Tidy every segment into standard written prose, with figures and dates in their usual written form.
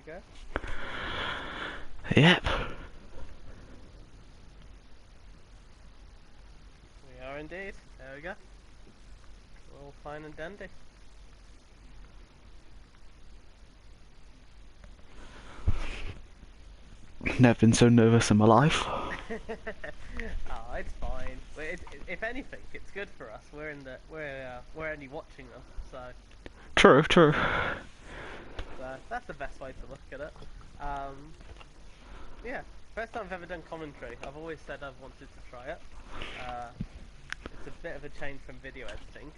go? Yep. We are indeed. There we go. All fine and dandy. Never been so nervous in my life. Oh, it's fine. If anything, it's good for us. We're only watching them, so True. that's the best way to look at it. Yeah, first time I've ever done commentary. I've always said I've wanted to try it. It's a bit of a change from video editing.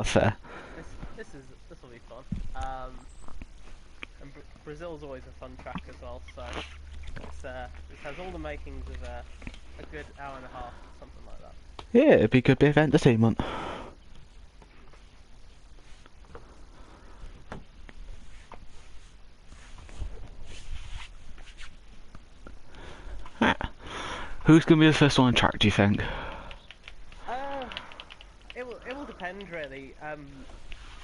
Fair. This will be fun. And Brazil's always a fun track as well. So this has all the makings of a good hour and a half, something like that. Yeah, it'd be a good bit of entertainment. Who's gonna be the first one on track, do you think? It will depend really.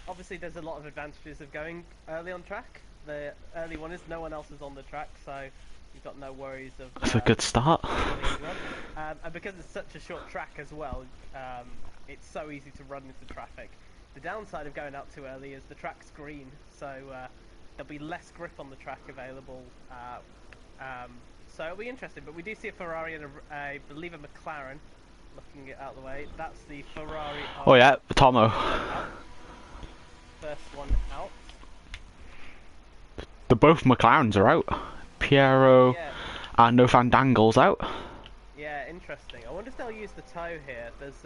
Obviously there's a lot of advantages of going early on track. The early one is no one else is on the track, so you've got no worries of. That's a good start. And because it's such a short track as well, it's so easy to run into traffic. The downside of going out too early is the track's green, so there'll be less grip on the track available. So it'll be interesting, but we do see a Ferrari and I believe a McLaren looking it out of the way. That's the Ferrari. Oh yeah, Tomo. First one out. The both McLarens are out. Piero and No Fandangle's out. Yeah, interesting. I wonder if they'll use the tow here. There's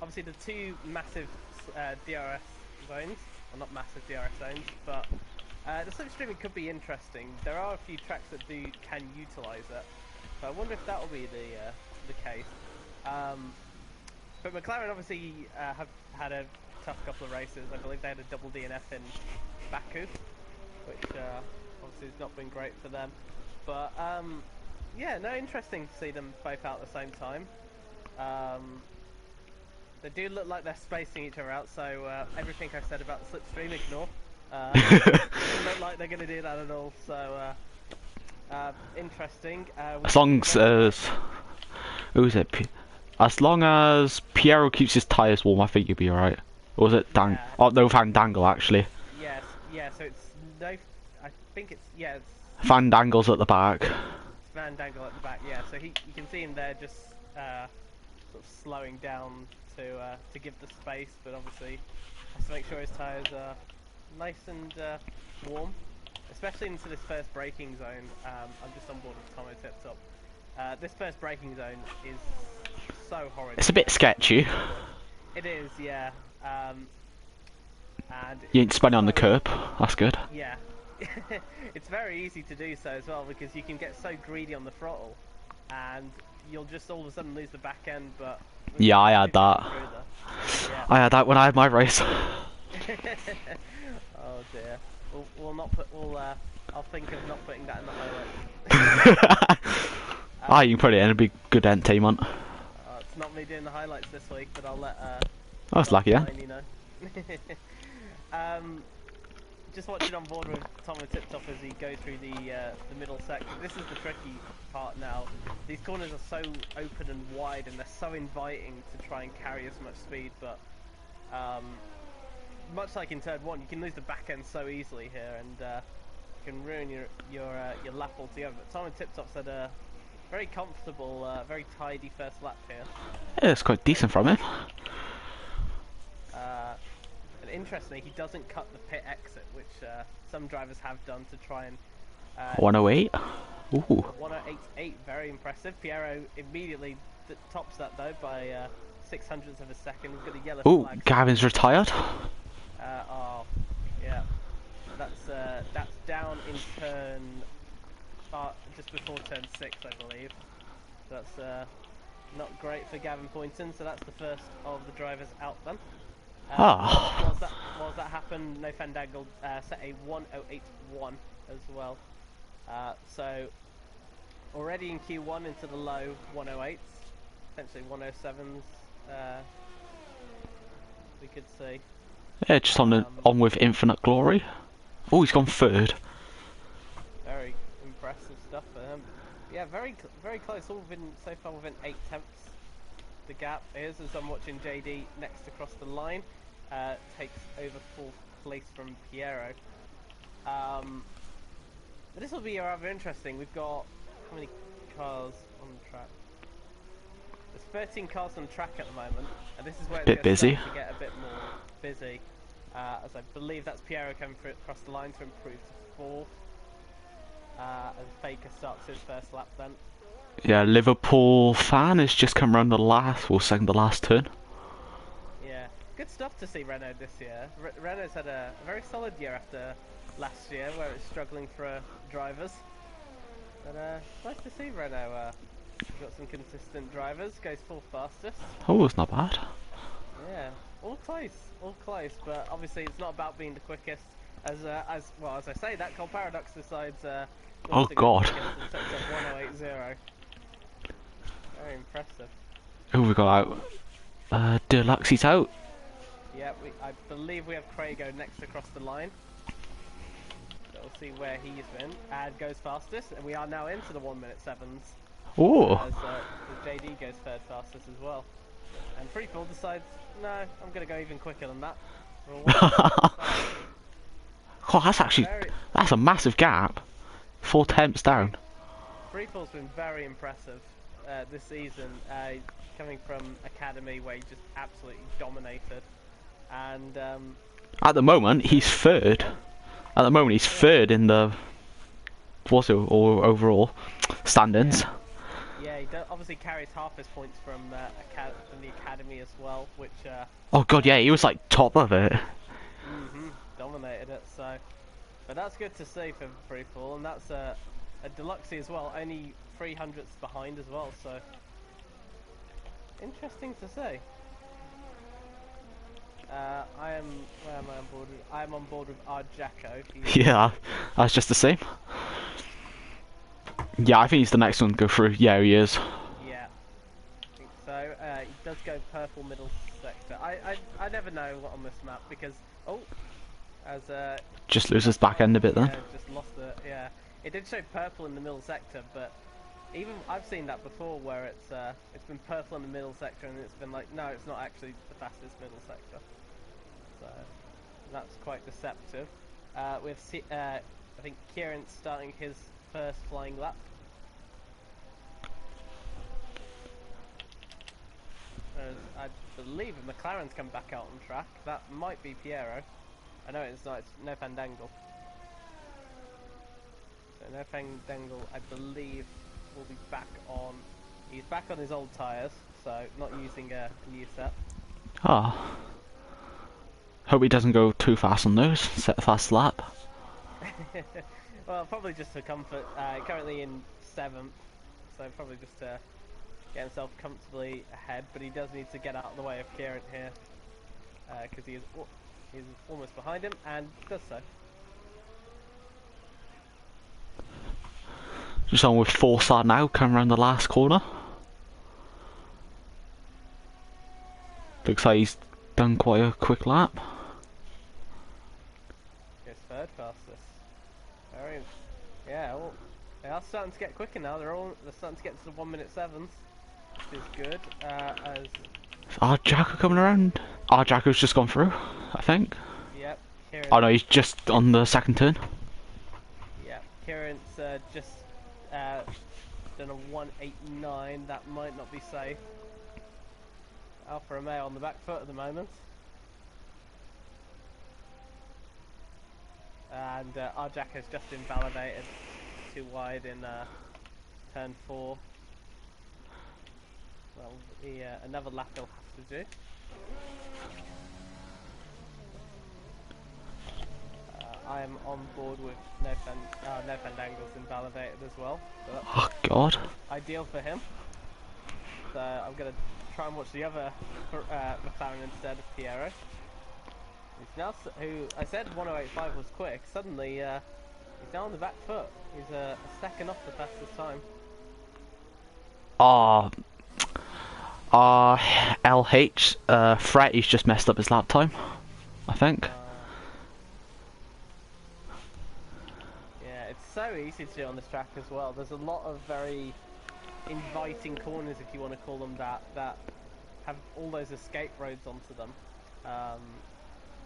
obviously the two massive DRS zones. Well, not massive DRS zones, but the slipstreaming could be interesting. There are a few tracks that can utilise it, so I wonder if that will be the case. But McLaren obviously have had a tough couple of races. I believe they had a double DNF in Baku, which obviously has not been great for them. But yeah, no, interesting to see them both out at the same time. They do look like they're spacing each other out, so everything I said about the slipstream, ignore. Doesn't look like they're going to do that at all, so interesting. As long as who's it? As long as Piero keeps his tyres warm, I think you'll be alright. Or was it Dang? Yeah. Oh, no, Fandangle actually. Yes, yeah. So it's no. I think it's It's Fandangle's at the back. Fandangle at the back. Yeah. So you can see him there, just sort of slowing down to give the space, but obviously has to make sure his tyres are nice and warm, especially into this first braking zone. I'm just on board with Tomo Tip Top. This first braking zone is so horrid. It's a bit sketchy. It is, yeah. And you ain't spinning on the curb. That's good. Yeah. It's very easy to do so as well, because you can get so greedy on the throttle, and you'll just all of a sudden lose the back end. But yeah, I had that. Yeah. I had that when I had my race. Oh dear. We'll not put. I'll think of not putting that in the highlights. You can put it in. It'd be good entertainment. It's not me doing the highlights this week, but I'll let. I was lucky, yeah. You know. Just watching on board with Tomo Tip Top as he goes through the middle section. This is the tricky part now. These corners are so open and wide, and they're so inviting to try and carry as much speed, but much like in turn one, you can lose the back end so easily here, and can ruin your lap altogether. But Tomo Tip Top's had a very comfortable, very tidy first lap here. Yeah, it's quite decent from him. And interestingly, he doesn't cut the pit exit, which some drivers have done to try and. 108. Ooh. 108.8, very impressive. Piero immediately tops that though by 0.06 of a second. He's got a yellow flag. Ooh, Gavin's retired. Oh, yeah. That's down in turn, just before turn 6, I believe. That's not great for Gavin Poynton. So that's the first of the drivers out then. Whilst that happened, No Fandangle set a 108.1 as well. So already in Q1 into the low 108s, essentially 107s. We could see. Yeah, just on with Infinite Glory. Oh, he's gone third. Yeah, very close. All within so far within 8 tenths. The gap is as I'm watching JD next across the line, takes over fourth place from Piero. But this will be rather interesting. We've got how many cars on the track? There's 13 cars on the track at the moment, and this is where it's Bit going to busy. start to get a bit more busy. As I believe that's Piero coming across the line to improve to fourth. And Faker starts his first lap then. Yeah, Liverpool fan has just come round the last, or second to last turn. Yeah, good stuff to see Renault this year. Renault's had a very solid year after last year, where it's struggling for drivers. But nice to see Renault. Got some consistent drivers. Goes full fastest. Oh, it's not bad. Yeah, all close. But obviously, it's not about being the quickest. As well as I say, that Cole Paradox decides. Oh God. And sets up 1080. Very impressive. Who we got out? Deluxe's out. Yeah, I believe we have Craigo next across the line. So we'll see where he's been. And goes fastest, and we are now into the 1 minute 7s. Oh. As JD goes third fastest as well. And Freefall decides, no, I'm going to go even quicker than that. Oh, that's a massive gap. 4 tenths down. Freefall's been very impressive this season, coming from Academy where he just absolutely dominated. And at the moment, he's third. At the moment, he's third in the or overall standings. Yeah, he obviously carries half his points from the Academy as well, which. Oh God, yeah, he was like top of it. Dominated it. So, but that's good to see for Freefall, and that's a Deluxe as well, only 300ths behind as well. So, interesting to see. Where am I on board with? I am on board with Jacko. Yeah, that's just the same. Yeah, I think he's the next one to go through. Yeah, he is. Yeah, I think so. He does go purple middle sector. I never know what on this map because just loses back end a bit then. Yeah, just lost it. Yeah, it did show purple in the middle sector, but even I've seen that before where it's been purple in the middle sector and it's been like, no, it's not actually the fastest middle sector. So that's quite deceptive. I think Kieran's starting his first flying lap. I believe if McLaren's come back out on track, that might be Piero. I know it's not, it's no Fandangle. So no Fandangle, I believe, will be back on. He's back on his old tyres, so not using a new set. Ah. Hope he doesn't go too fast on those. Set a fast lap. Well, probably just for comfort. Currently in 7th, so probably just to get himself comfortably ahead. But he does need to get out of the way of Kieran here, because he's almost behind him and does so. Just on with Forsyth now, coming around the last corner. Looks like he's done quite a quick lap. Goes third fastest. Very, yeah. Well, they are starting to get quicker now. They're starting to get to the 1 minute 7s, which is good. As Jacko coming around? Jacko's just gone through, I think. Yep. Kieran, Oh no, he's just on the second turn. Yeah, Kieran's just done a 189. That might not be safe. Alfa Romeo on the back foot at the moment. And Arjak has just invalidated too wide in turn 4. Well, another lap he'll have to do. I am on board with no Fandangle's invalidated as well. So that's Oh God. ideal for him. So I'm going to try and watch the other McLaren instead of Piero. Who I said 1085 was quick. Suddenly he's now on the back foot. He's a second off the fastest time. LH Fret, he's just messed up his lap time, I think. Yeah, it's so easy to do on this track as well. There's a lot of very inviting corners, if you want to call them that, that have all those escape roads onto them.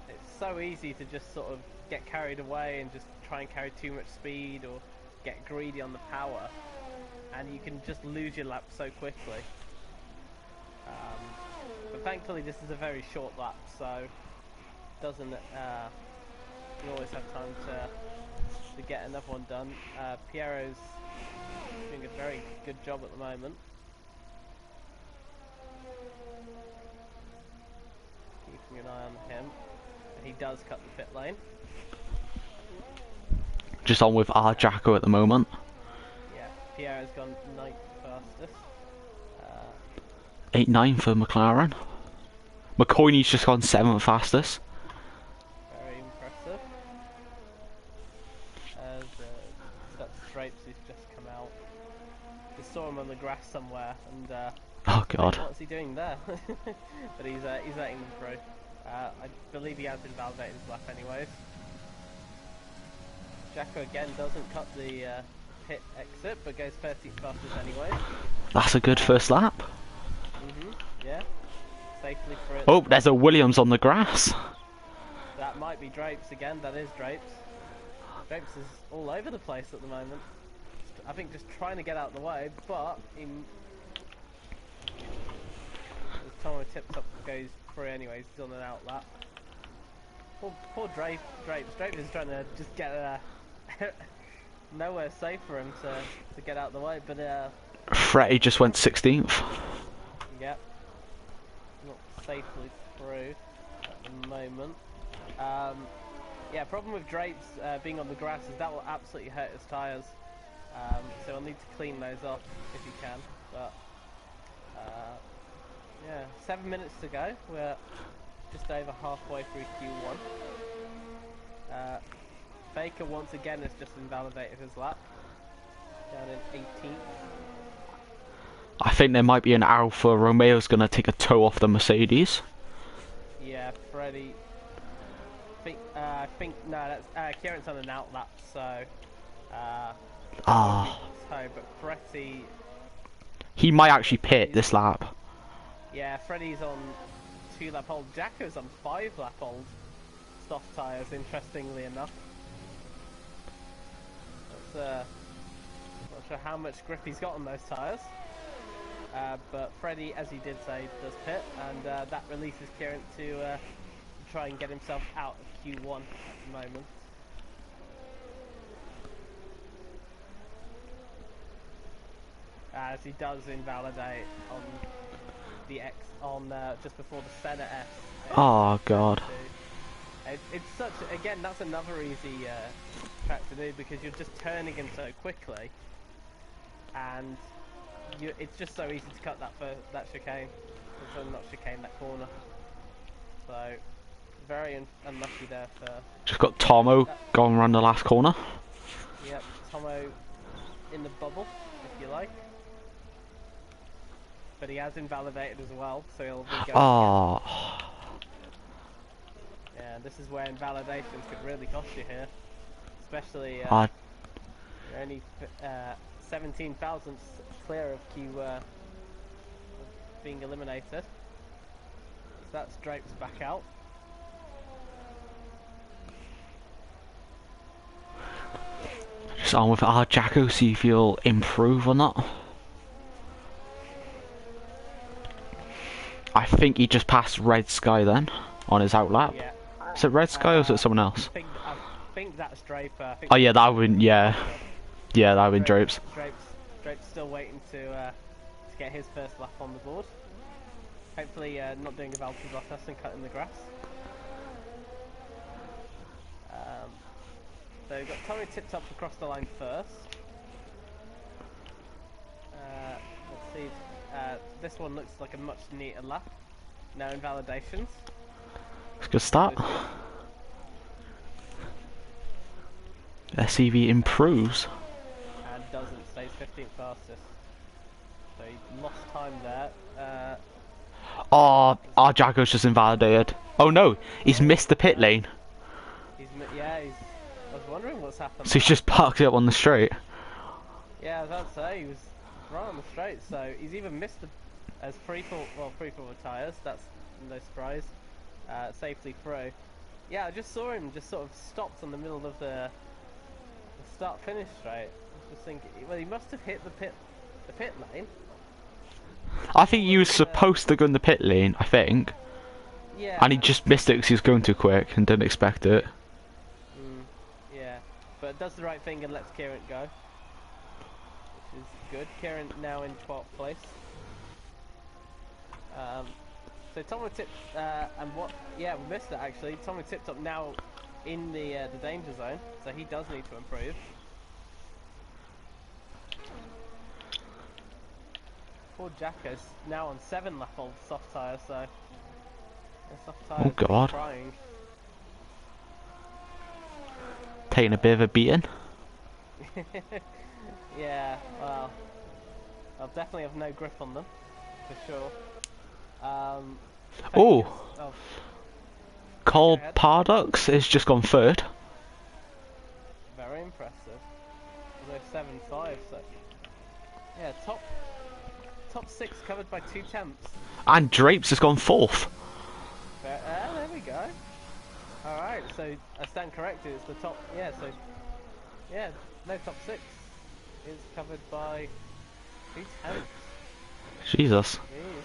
It's so easy to just sort of get carried away and just try and carry too much speed or get greedy on the power, and you can just lose your lap so quickly. But thankfully this is a very short lap, so doesn't you always have time to get another one done. Piero's doing a very good job at the moment. Keeping an eye on him. He does cut the pit lane. Just on with our Jacko at the moment. Yeah, Piero's gone 9th fastest. 8-9 for McLaren. McCoyne's just gone 7th fastest. Very impressive. As that's Drapes who's just come out. Just saw him on the grass somewhere, and Oh god. what's he doing there? But he's letting them through. I believe he has invalidated his lap anyways. Jacko again doesn't cut the pit exit, but goes 13th fastest anyways. That's a good first lap. Yeah. Safely through it. Oh, there's a Williams on the grass. That might be Drapes again. That is Drapes. Drapes is all over the place at the moment. I think just trying to get out of the way, but as Tomo tips up, goes through anyways. He's on an out lap. Poor Drapes. Drapes is trying to just get nowhere safe for him to get out of the way, but Freddie just went 16th. yep, not safely through at the moment. Yeah, problem with Drapes being on the grass is that will absolutely hurt his tyres. So I'll need to clean those off if you can. But yeah, 7 minutes to go. We're just over halfway through Q1. Baker once again has just invalidated his lap. Down in 18th. I think there might be an Alfa Romeo's going to take a toe off the Mercedes. Yeah, Freddie. I think no, that's Kieran's on an out lap, so. So, but Freddie. He might actually pit this lap. Yeah, Freddie's on 2-lap old. Jacko's on 5-lap old soft tyres. Interestingly enough. That's not sure how much grip he's got on those tyres. But Freddie, as he did say, does pit, and that releases Kieran to try and get himself out of Q1 at the moment. As he does invalidate on the X on just before the Senna S. Oh god. It's such, again, that's another easy track to do because you're just turning him so quickly, and it's just so easy to cut that chicane, so not chicane, that corner. So very unlucky there for. Just got Tomo going around the last corner. Yep, Tomo in the bubble, if you like. But he has invalidated as well, so he'll be going. Oh. Yeah, this is where invalidations could really cost you here, especially you're only 17 thousandths clear of being eliminated. So that's Drapes back out. Just on with our Jacko, see if he'll improve or not. I think he just passed Red Sky then on his outlap. Yeah. Is it Red Sky or is it someone else? I think that's Draper. Oh yeah, that would that would have been Drapes. Drape's still waiting to get his first lap on the board. Hopefully not doing a Valtteri Bottas and cutting the grass. So we've got Tommy tipped up across the line first. Let's see. This one looks like a much neater lap. No invalidations. It's a good start. SEV improves. And doesn't, stays 15th fastest. So he lost time there. Oh, our Jacko's just invalidated. Oh no, he's missed the pit lane. He's I was wondering what's happened So he's there. just parked it up on the straight. Yeah, I was about to say, he was right on the straight, so he's even missed the as free fall with tyres. That's no surprise. Safely through. Yeah, I just saw him just sort of stopped on the middle of the start-finish straight. I was just thinking, well, he must have hit the pit lane. I think he was supposed to go in the pit lane, I think. Yeah. And he just missed it because he was going too quick and didn't expect it. Yeah, but does the right thing and lets Kieran go, which is good. Kieran now in 12th place. So Tomo tipped, and what? Yeah, we missed it actually. Tomo tipped up now in the danger zone, so he does need to improve. Poor Jacko's now on 7 lap old soft tyre, so the soft tyre Oh God. crying. Taking a bit of a beating. Yeah, well, I'll definitely have no grip on them, for sure. Oh, Oh, Cole Pardux has just gone third. very impressive. Although 7-5, so yeah, top 6 covered by 2 temps. And Drapes has gone fourth. There we go. All right, so I stand corrected. It's the top. Yeah, so yeah, no top 6 is covered by 2 temps. Jesus. Jeez.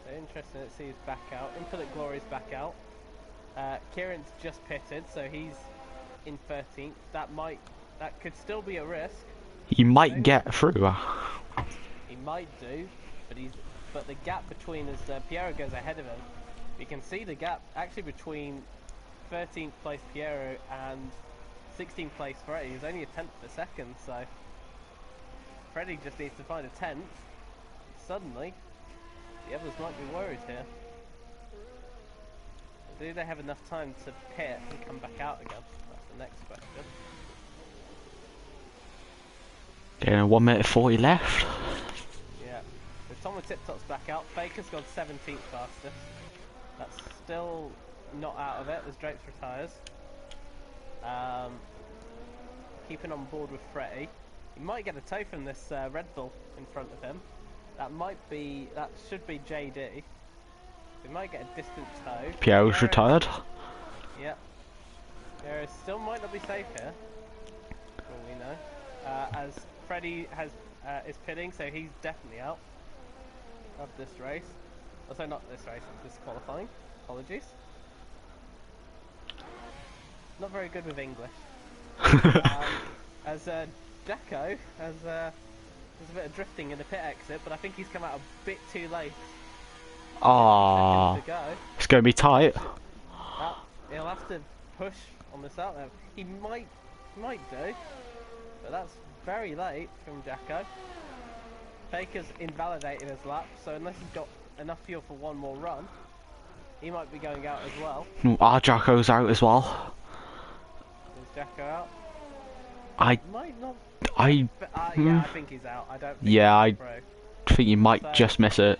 So interesting. Let's see he's back out. Infinite Glory's back out. Kieran's just pitted, so he's in 13th. That could still be a risk. He might get through. He might do, but the gap between as Piero goes ahead of him, you can see the gap actually between 13th place Piero and 16th place Freddy. He's only a 10th per second, so Freddy just needs to find a 10th. Suddenly, the others might be worried here. Do they have enough time to pit and come back out again? That's the next question. Yeah, 1 minute 40 left. Yeah. So Tomo Tip Top's back out. Faker's gone 17th fastest. That's still not out of it as Drapes retires. Keeping on board with Fretty. He might get a tow from this Red Bull in front of him. That should be JD. We might get a distant tow. Piero's retired. Yep. Piero still might not be safe here, for all we know. As Freddy is pitting, so he's definitely out of this race. Also, not this race, it's this qualifying. Apologies. Not very good with English. As Jacko has there's a bit of drifting in the pit exit, but I think he's come out a bit too late. Ah, it's going to be tight. He'll have to push on this out there. He might do, but that's very late from Jacko. Faker's invalidated his lap, so unless he's got enough fuel for one more run, he might be going out as well. Our Jacko's out as well. Is Jacko out? I might not. I yeah, I think he's out. I don't. Think yeah, I through. think you might just miss it.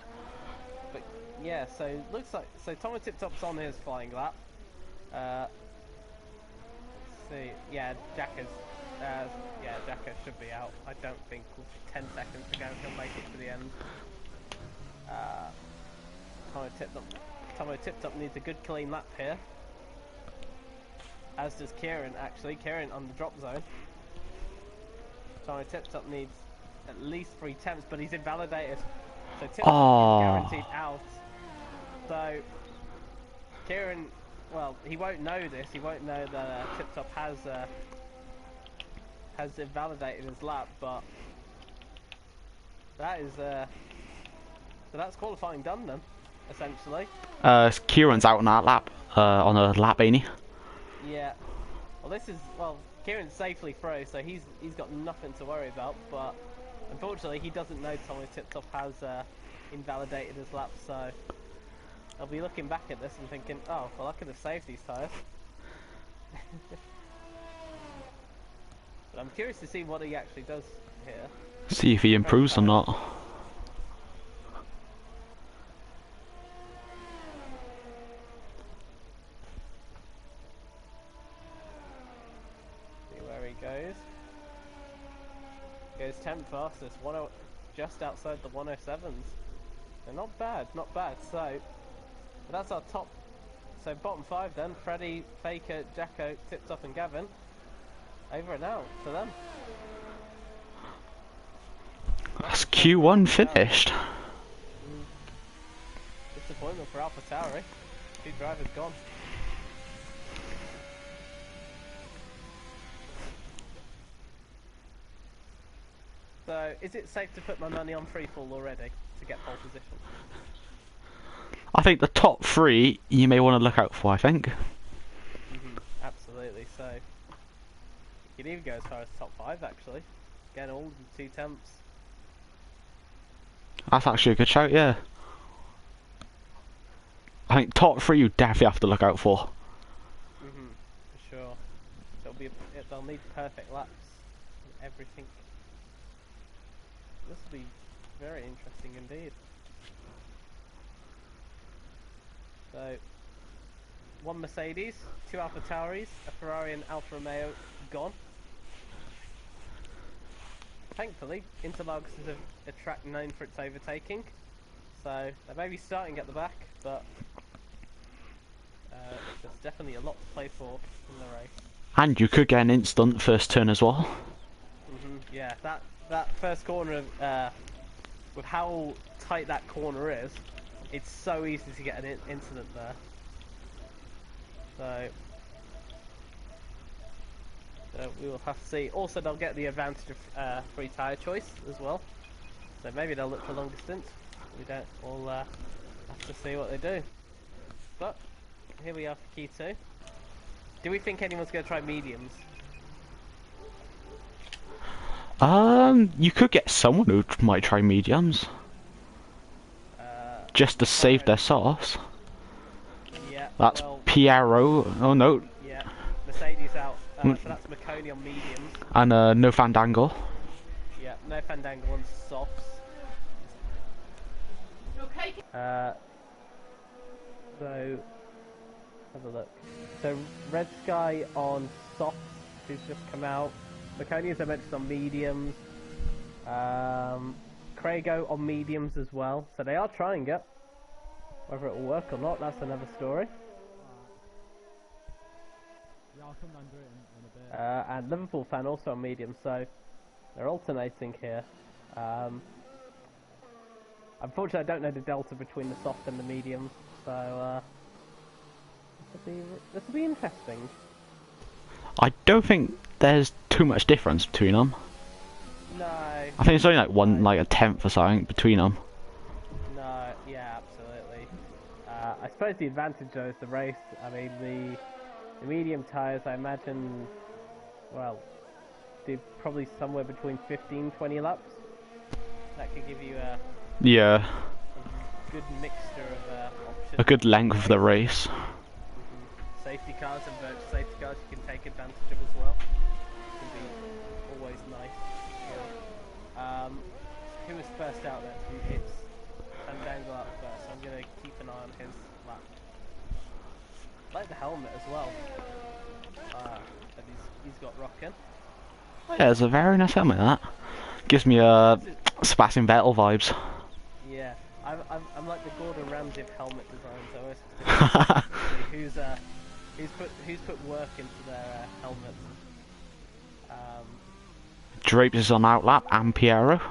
But yeah, so looks like Tomo Tip Top's on his flying lap. Let's see, yeah, Jacko's Jacko should be out. I don't think with 10 seconds to go he'll make it to the end. Tomo Tip Top needs a good clean lap here. As does Kieran actually. Kieran on the drop zone. Tomo Tip Top needs at least 3 temps, but he's invalidated. So Tip Top is guaranteed out. So Kieran, well, he won't know this. He won't know that Tip Top has invalidated his lap, but that is so that's qualifying done then, essentially. Kieran's out on that lap, on a lap, ain't he? Yeah. Well, Kieran's safely through, so he's got nothing to worry about. But unfortunately, he doesn't know Tomo Tip Top has invalidated his lap, so I'll be looking back at this and thinking, oh, well, I could have saved these tyres. But I'm curious to see what he actually does here. See if he improves or not. goes 10th fastest, just outside the 107s. So not bad, not bad. So that's our top. So bottom 5 then: Freddie, Faker, Jacko, Tip Top, and Gavin. Over and out for them. That's Q1 finished. Disappointment for AlphaTauri. 2 drivers gone. So, is it safe to put my money on freefall already to get pole position? I think the top 3 you may want to look out for, I think. Absolutely, so you can even go as far as top 5 actually. Again, all 2 temps. That's actually a good shout, yeah. I think top 3 you definitely have to look out for. For sure. They'll need perfect laps and everything. This will be very interesting indeed. So, 1 Mercedes, 2 AlphaTauris, a Ferrari and Alfa Romeo gone. Thankfully, Interlagos is a track known for its overtaking, so they may be starting at the back, but there's definitely a lot to play for in the race. And you could get an instant first turn as well. Yeah, that first corner, with how tight that corner is, it's so easy to get an incident there. So we will have to see. Also, they'll get the advantage of free tyre choice as well. So maybe they'll look for longer stints. We don't. We'll have to see what they do. But here we are for Q2. Do we think anyone's going to try mediums? You could get someone who might try mediums. Just to save their sauce. Yeah. That's Piero. Oh no. Yeah. Mercedes out. So that's Marconi on mediums. And no Fandango. Yeah, no Fandango on softs. Okay. So have a look. So Red Sky on softs, who's just come out. Marconi, as I mentioned, on mediums. Craigo on mediums as well. So they are trying it. Whether it will work or not, that's another story. Yeah, I'll come down and do it in a bit. And Liverpool fan also on medium, so they're alternating here. Unfortunately, I don't know the delta between the soft and the mediums, so this will be interesting. I don't think there's too much difference between them. No. I think it's only like a tenth or something between them. No, yeah, absolutely. I suppose the advantage though is the race. I mean, the medium tyres, I imagine, well, do probably somewhere between 15-20 laps. That could give you a good mixture of options. A good length of the race. Safety cars and virtual safety cars you can take advantage of as well. Can be always nice. Yeah. Who was first out there? It's Fandango out first, so I'm going to keep an eye on his lap. I like the helmet as well. That he's got rocking. Oh, yeah, it's a very nice helmet, that. Gives me Sebastian Vettel vibes. Yeah, I'm like the Gordon Ramsay of helmet designs. I always who's put work into their helmets. Drapes is on outlap and Piero.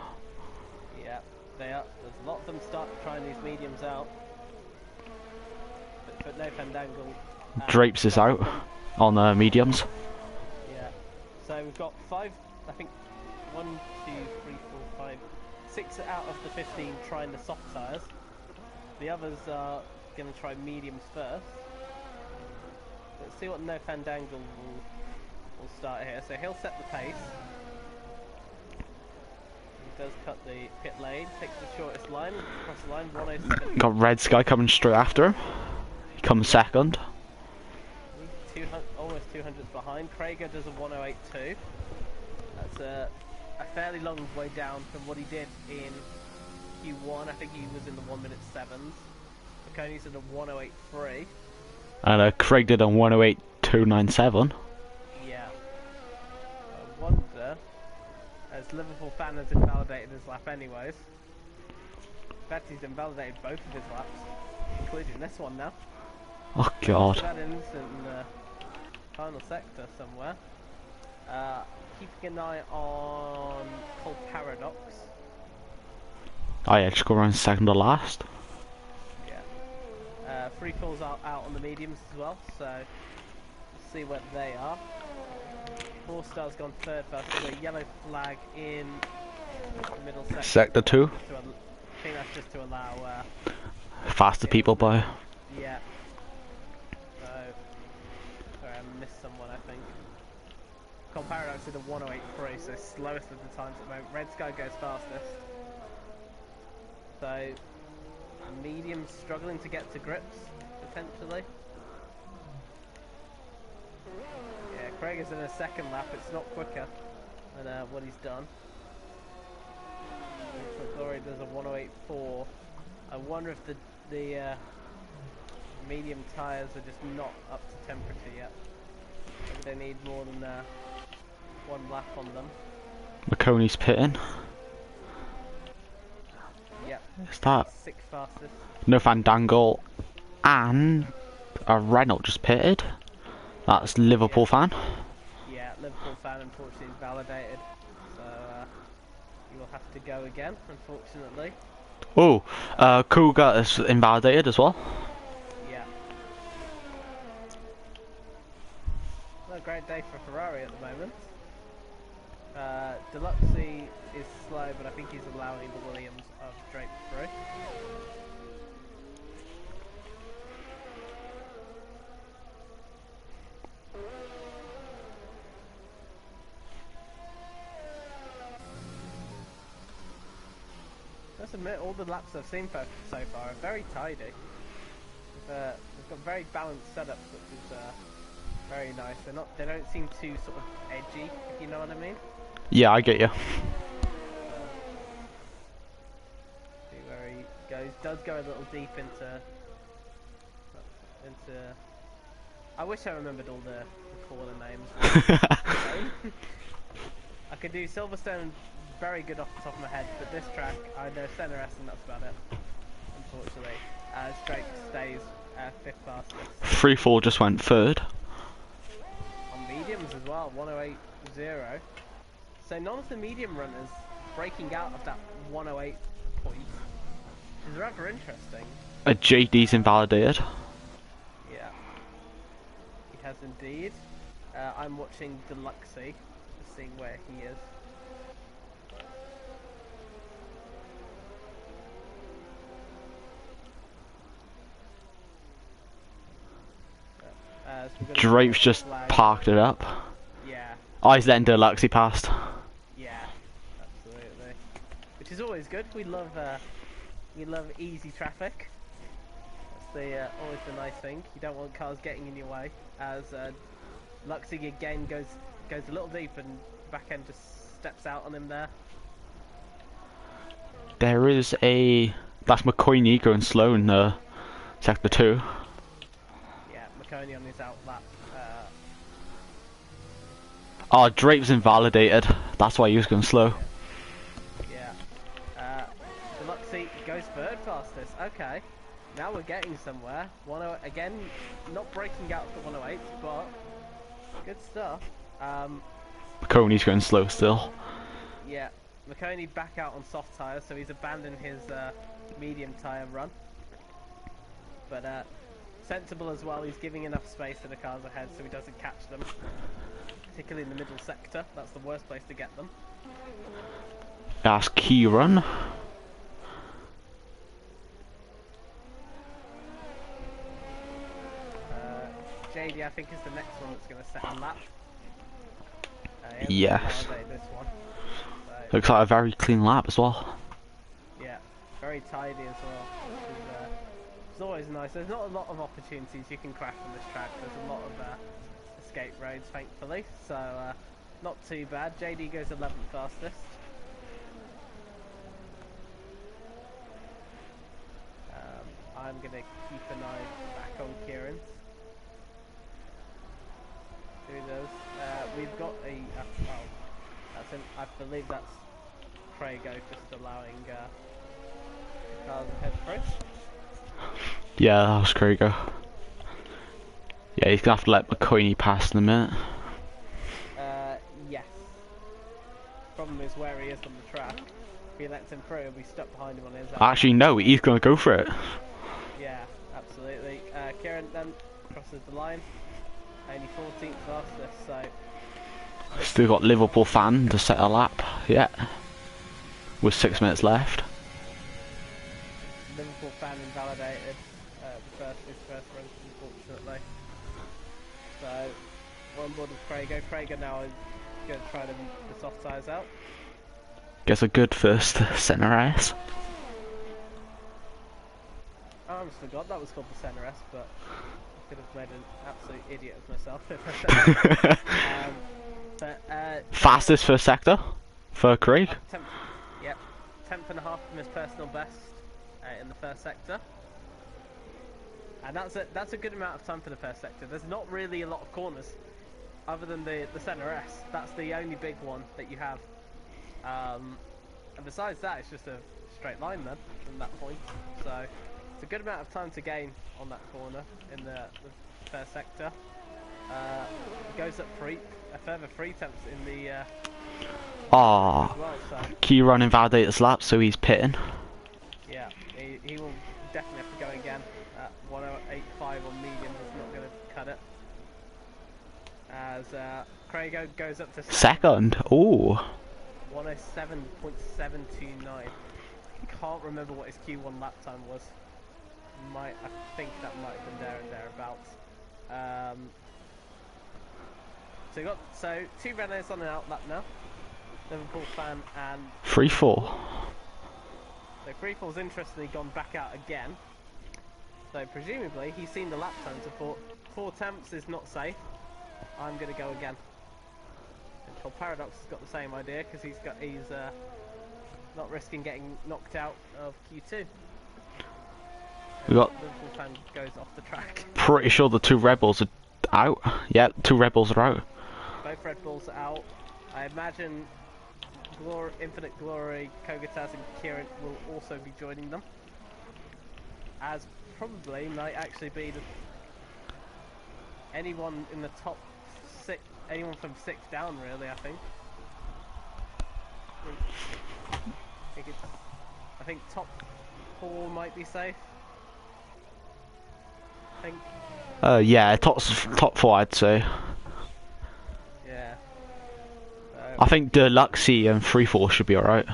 Yeah, they are. There's a lot of them start trying these mediums out, but no Fandango. Drapes is out on mediums. Yeah, so we've got 5. I think 1, 2, 3, 4, 5, 6 out of the 15 trying the soft tyres. The others are going to try mediums first. Let's see what No Fandango will start here. So he'll set the pace. He does cut the pit lane, takes the shortest line, across the line, 107. Got Red Sky coming straight after him. He comes second. Almost 200s behind. Craiger does a 108.2. That's a fairly long way down from what he did in Q1. I think he was in the 1 minute 7s. Marconi's in a 108.3. And Craig did a 108.297. Yeah. I wonder. As Liverpool fan has invalidated his lap anyways. In fact, he's invalidated both of his laps, including this one now. Oh god. We've had an incident in the final sector somewhere. Keeping an eye on Cole Paradox. Oh yeah, just go around second to last. Yeah. Free falls out on the mediums as well, so we'll see where they are. 4-star's gone third first, so a yellow flag in the middle sector. Sector 2. I think that's just to allow Faster people by. Yeah. So, sorry, I missed someone, I think. Cole Paradox did a 108.3, so slowest of the times at the moment. Red Sky goes fastest. So, medium struggling to get to grips, potentially. Yeah, Craig is in a second lap, it's not quicker than what he's done. Glory does a 108.4. I wonder if the medium tyres are just not up to temperature yet. Maybe they need more than one lap on them. McConey's pitting. Yep. Is that? 6th fastest. No Fandangle and a Renault just pitted. That's Liverpool fan. Yeah, Liverpool fan unfortunately is validated. So you will have to go again, unfortunately. Oh, Cougar is invalidated as well. Yeah. Not a great day for Ferrari at the moment. Deluxey is slow, but I think he's allowing the Williams of Drake through. Let's admit, all the laps I've seen so far are very tidy. They've got very balanced setups, which is very nice. They don't seem too sort of edgy, if you know what I mean. Yeah, I get you. See where he goes. Does go a little deep into. I wish I remembered all the corner names. I could do Silverstone very good off the top of my head, but this track I know Center S and that's about it. Unfortunately, as Drake stays 5th fastest. Free fall just went third. On mediums as well, 108.0. So none of the medium runners breaking out of that 108 point, which is rather interesting. A JD's invalidated. Yeah, he has indeed. I'm watching Deluxey, seeing where he is. Drape's just parked it up. Yeah. Oh, he's letting Deluxey past. Yeah, absolutely. Which is always good. We love easy traffic. That's always the nice thing. You don't want cars getting in your way. As Luxy again goes a little deep and back end just steps out on him there. There is that's McCoy going slow in sector 2. On his out lap. Oh, Drape's invalidated. That's why he was going slow. Yeah. Deluxey goes 3rd fastest. Okay. Now we're getting somewhere. 108 again, not breaking out of the 108, but good stuff. McConey's going slow still. Yeah. McConey back out on soft tyres, so he's abandoned his medium tyre run. But sensible as well, he's giving enough space to the cars ahead so he doesn't catch them. Particularly in the middle sector, that's the worst place to get them. That's Kieran. JD I think is the next one that's going to set a lap. Yes. This one. So, looks like a very clean lap as well. Yeah, very tidy as well. It's always nice. There's not a lot of opportunities you can crash on this track. There's a lot of escape roads, thankfully. So not too bad. JD goes 11th fastest. I'm going to keep an eye back on Kieran. Who knows? We've got That's him. I believe that's Crago just allowing the cars ahead through. Yeah, that was Krieger. Yeah, he's gonna have to let McCoy pass in a minute. Yes. Problem is where he is on the track. If he lets him through, he'll be stuck behind him on his own. Actually, no, he's gonna go for it. Yeah, absolutely. Kieran then crosses the line. Only 14th fastest, so... Still got Liverpool fan to set a lap. Yeah. With 6 minutes left. Liverpool fan invalidated his first run, unfortunately. So, we're on board with Crago. Crago now is going to try the soft tyres out. Gets a good first centre S. I almost forgot that was called the centre S, but I could have made an absolute idiot of myself if I said that. Fastest first sector for Craig. 10th and a half from his personal best in the first sector. And that's a good amount of time for the first sector. There's not really a lot of corners other than the centre S. That's the only big one that you have. And besides that, it's just a straight line then from that point. So it's a good amount of time to gain on that corner in the first sector. Goes up a further 3 tenths in the as well, so. Key run invalidates lap, so he's pitting. Yeah, he will definitely have to go again. 1:08.5 on medium is not going to cut it. As Crago goes up to second. Ooh. 1:07.729. Can't remember what his Q1 lap time was. I think that might have been there and thereabouts. So 2 Renaults on an out lap now. Liverpool fan and 3-4. So Freefall's interestingly gone back out again. So presumably he's seen the lap times and thought 4 temps is not safe. I'm going to go again. And Paradox has got the same idea because he's not risking getting knocked out of Q2. We got Liverpool fan goes off the track. Pretty sure the 2 Rebels are out. Yeah, 2 Rebels are out. Both Red Bulls are out. I imagine Infinite Glory, Kogataz and Kieran will also be joining them. As probably might actually be anyone in the top 6, anyone from 6 down really, I think. I think top 4 might be safe. I think. Yeah, top 4 I'd say. Yeah. I think Deluxe and 3-4 should be alright.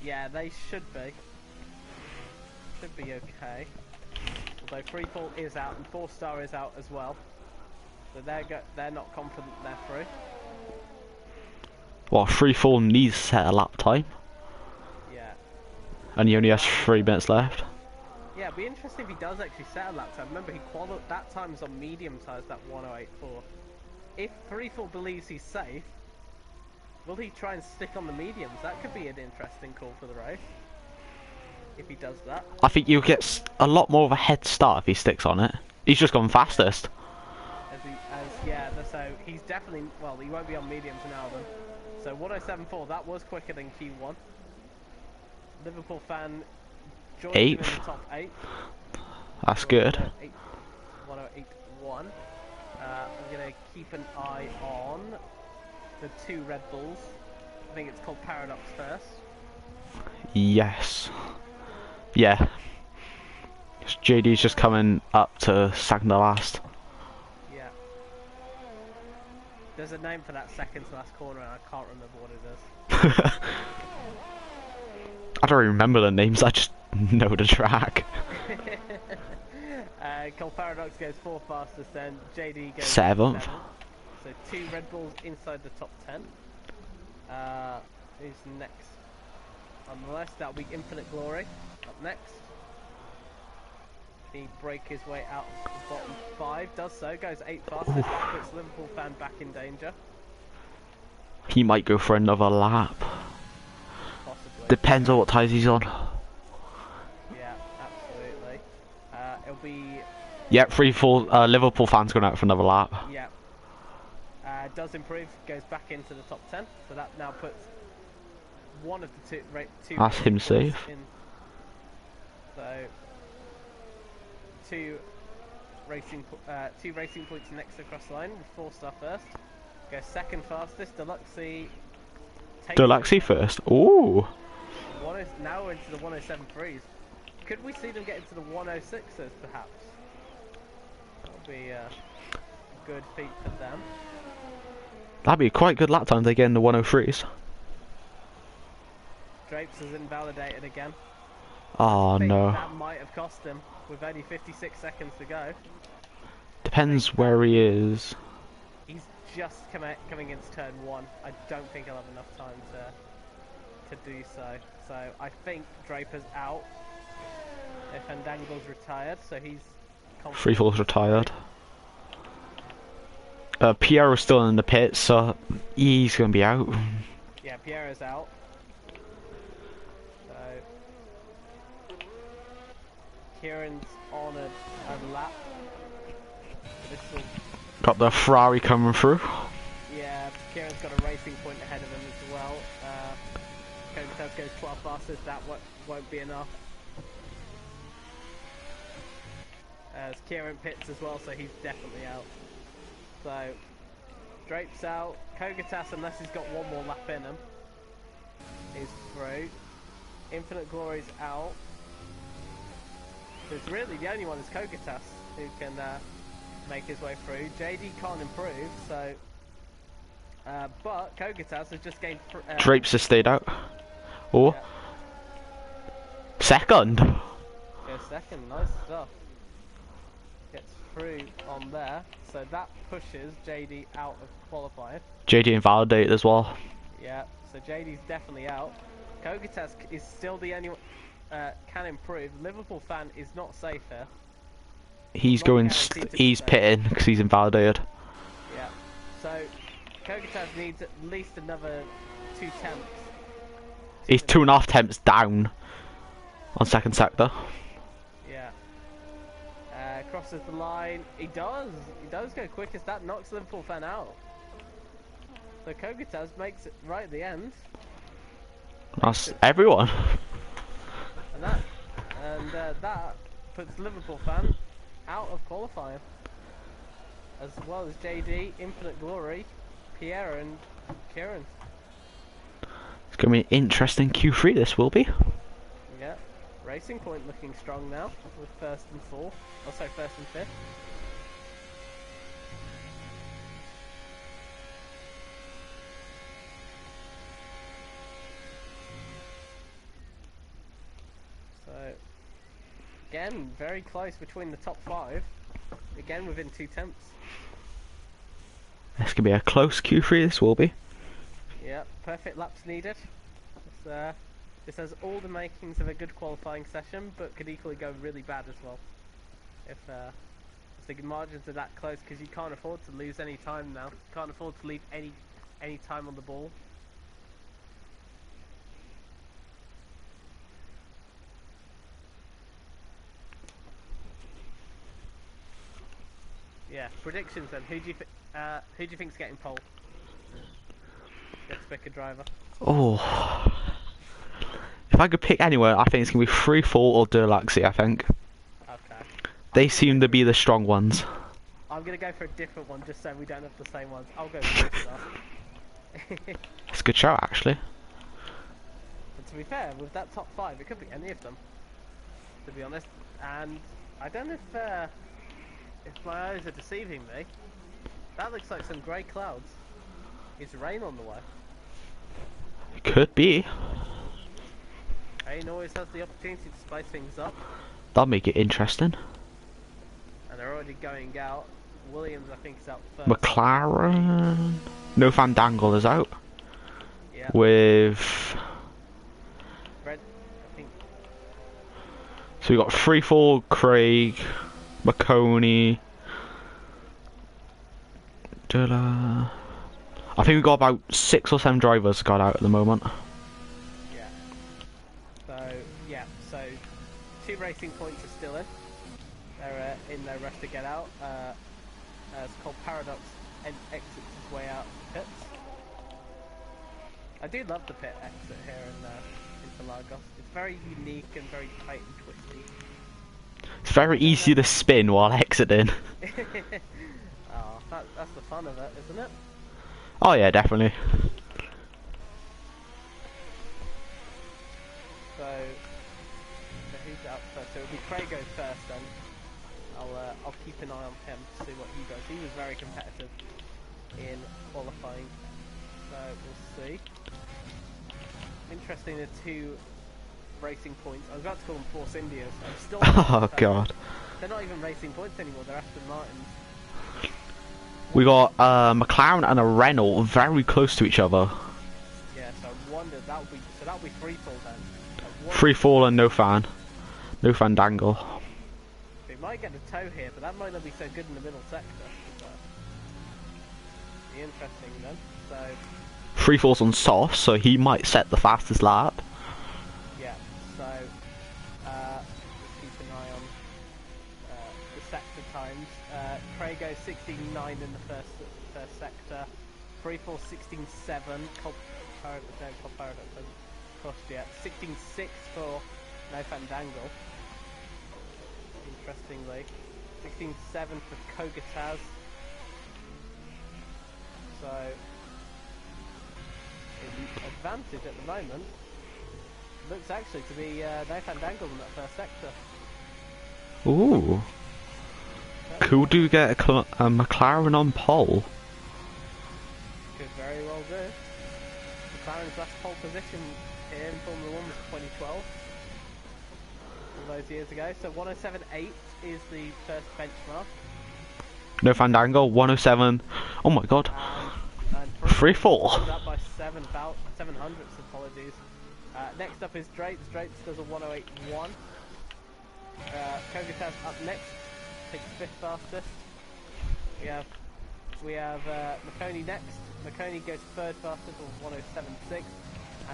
Yeah, they should be. Should be okay. Although 3-4 is out and 4-star is out as well. So they're not confident they're through. Well, 3-4 needs to set a lap time. Yeah. And he only has 3 minutes left. Yeah, it'd be interesting if he does actually set a lap time. Remember, that time was on medium tyres, that 1:08.4. If 3-4 believes he's safe, will he try and stick on the mediums? That could be an interesting call for the race. If he does that. I think you get a lot more of a head start if he sticks on it. He's just gone fastest. So he's definitely, well, he won't be on mediums now then. So 1:07.4, that was quicker than Q1. Liverpool fan joined him in the top 8. That's good. 1:08.1. I'm going to keep an eye on the 2 Red Bulls. I think it's called Paradox first. Yes. Yeah. JD's just coming up to second to last. Yeah. There's a name for that second to last corner and I can't remember what it is. I don't remember the names, I just know the track. Cole Paradox goes 4th fastest, then JD goes 7th. So 2 Red Bulls inside the top 10. Who's next on the list? That'll be Infinite Glory up next. He break his way out of the bottom 5, does so, goes 8th fastest. That puts Liverpool fan back in danger. He might go for another lap. Possibly. Depends on what tyres he's on. Yeah, absolutely. It'll be... Yep, 3-4 Liverpool fans going out for another lap. Yeah. does improve, goes back into the top 10. So that now puts one of the two That's him safe. in. So two racing points next across the line. 4-star first. Goes second fastest. Deluxey. Deluxey first. Ooh. Now we're into the 107.3s. Could we see them get into the 106s perhaps? That would be a good feat for them. That'd be quite good lap time if they get in the 103s. Drapes is invalidated again. Oh no. That might have cost him with only 56 seconds to go. Depends where he is. He's just coming into turn 1. I don't think he'll have enough time to do so. So I think Draper's out. If Fandangle's retired, so he's Free Fall's retired. Pierro's still in the pit, so he's gonna be out. Yeah, Pierro's out. So Kieran's on a lap. Got the Ferrari coming through. Yeah, Kieran's got a racing point ahead of him as well. Kovitas goes 12 fastest, that won't be enough. As Kieran pits as well, so he's definitely out. So, Drape's out. Kogatas, unless he's got one more lap in him, is through. Infinite Glory's out. So it's really the only one is Kogatas who can make his way through. JD can't improve, so... but Kogatas has just gained... Drapes has stayed out. Oh. Yeah. Second! Yeah, second. Nice stuff. Gets through on there. So that pushes JD out of qualifying. JD invalidated as well. Yeah, so JD's definitely out. Kogatas is still the only one can improve. Liverpool fan is not safe here. He's he's pitting because he's invalidated. Yeah, so Kogatas needs at least another 2 temps. He's 2.5 temps down on second sector. Yeah. Crosses the line. He does go quickest. That knocks Liverpool fan out. So Kogatas makes it right at the end. That's everyone. And that puts Liverpool fan out of qualifying, as well as JD, Infinite Glory, Pierre and Kieran. It's going to be an interesting Q3 this will be. Yeah, Racing Point looking strong now with first and fourth, also first and fifth. So, again, very close between the top 5, again within 2 temps. This could be a close Q3 this will be. Yeah, perfect laps needed. This has all the makings of a good qualifying session, but could equally go really bad as well. If the margins are that close, because you can't afford to lose any time now. You can't afford to leave any time on the ball. Yeah, predictions then. Who do you think's getting pole? Let's pick a driver. Oh, if I could pick anywhere, I think it's gonna be Free Fall or Deluxey. I think. Okay. They seem to be the strong ones. I'm gonna go for a different one, just so we don't have the same ones. I'll go for this stuff. It's a good shout, actually. But to be fair, with that top 5, it could be any of them. To be honest, and I don't know if my eyes are deceiving me. That looks like some grey clouds. Is rain on the way? It could be. Rain always has the opportunity to spice things up. That'll make it interesting. And they're already going out. Williams, I think, is out first. McLaren. No Fandangle is out. Yeah. With. Red, I think. So we got Free Fall, Craig, McConey. I think we've got about 6 or 7 drivers got out at the moment. Yeah. So 2 racing points are still in. They're in their rush to get out. It's called Paradox exits his way out of the pits. I do love the pit exit here in Lagos. It's very unique and very tight and twisty. It's very easy to spin while exiting. Oh, that's the fun of it, isn't it? Oh yeah, definitely. So who's out first? So it'll be Krago first then. I'll keep an eye on him to see what he does. He was very competitive in qualifying, so we'll see. Interesting, the two racing points. I was about to call them Force Indias. I'm still. Oh god. They're not even racing points anymore. They're Aston Martins. We got a McLaren and a Renault very close to each other. Yeah, so I wonder that'll be free fall then. Free fall and no fandangle. We might get a tow here, but that might not be so good in the middle sector. So, be interesting then. So. Free fall's on soft, so he might set the fastest lap. Yeah, so let's keep an eye on the sector times. Krago 16.9 in the first sector. Free fall 16.7. Cold Paradox hasn't crossed yet. 16.6 for No Fandangle. Interestingly, 16.7 for Kogataz. So. Advantage at the moment looks actually to be no Fandangle in that first sector. Ooh. Could we get a McLaren on pole? Could very well do. McLaren's last pole position here in Formula 1 was 2012. All those years ago. So 107.8 is the first benchmark. No Fandangle, 107. Oh my god. And Free fall. Up by 7 hundredths, apologies. Next up is Drates. Drates does a 108.1. Kogataz up next, takes 5th fastest. We have Makoni next. Makoni goes 3rd fastest on 107.6.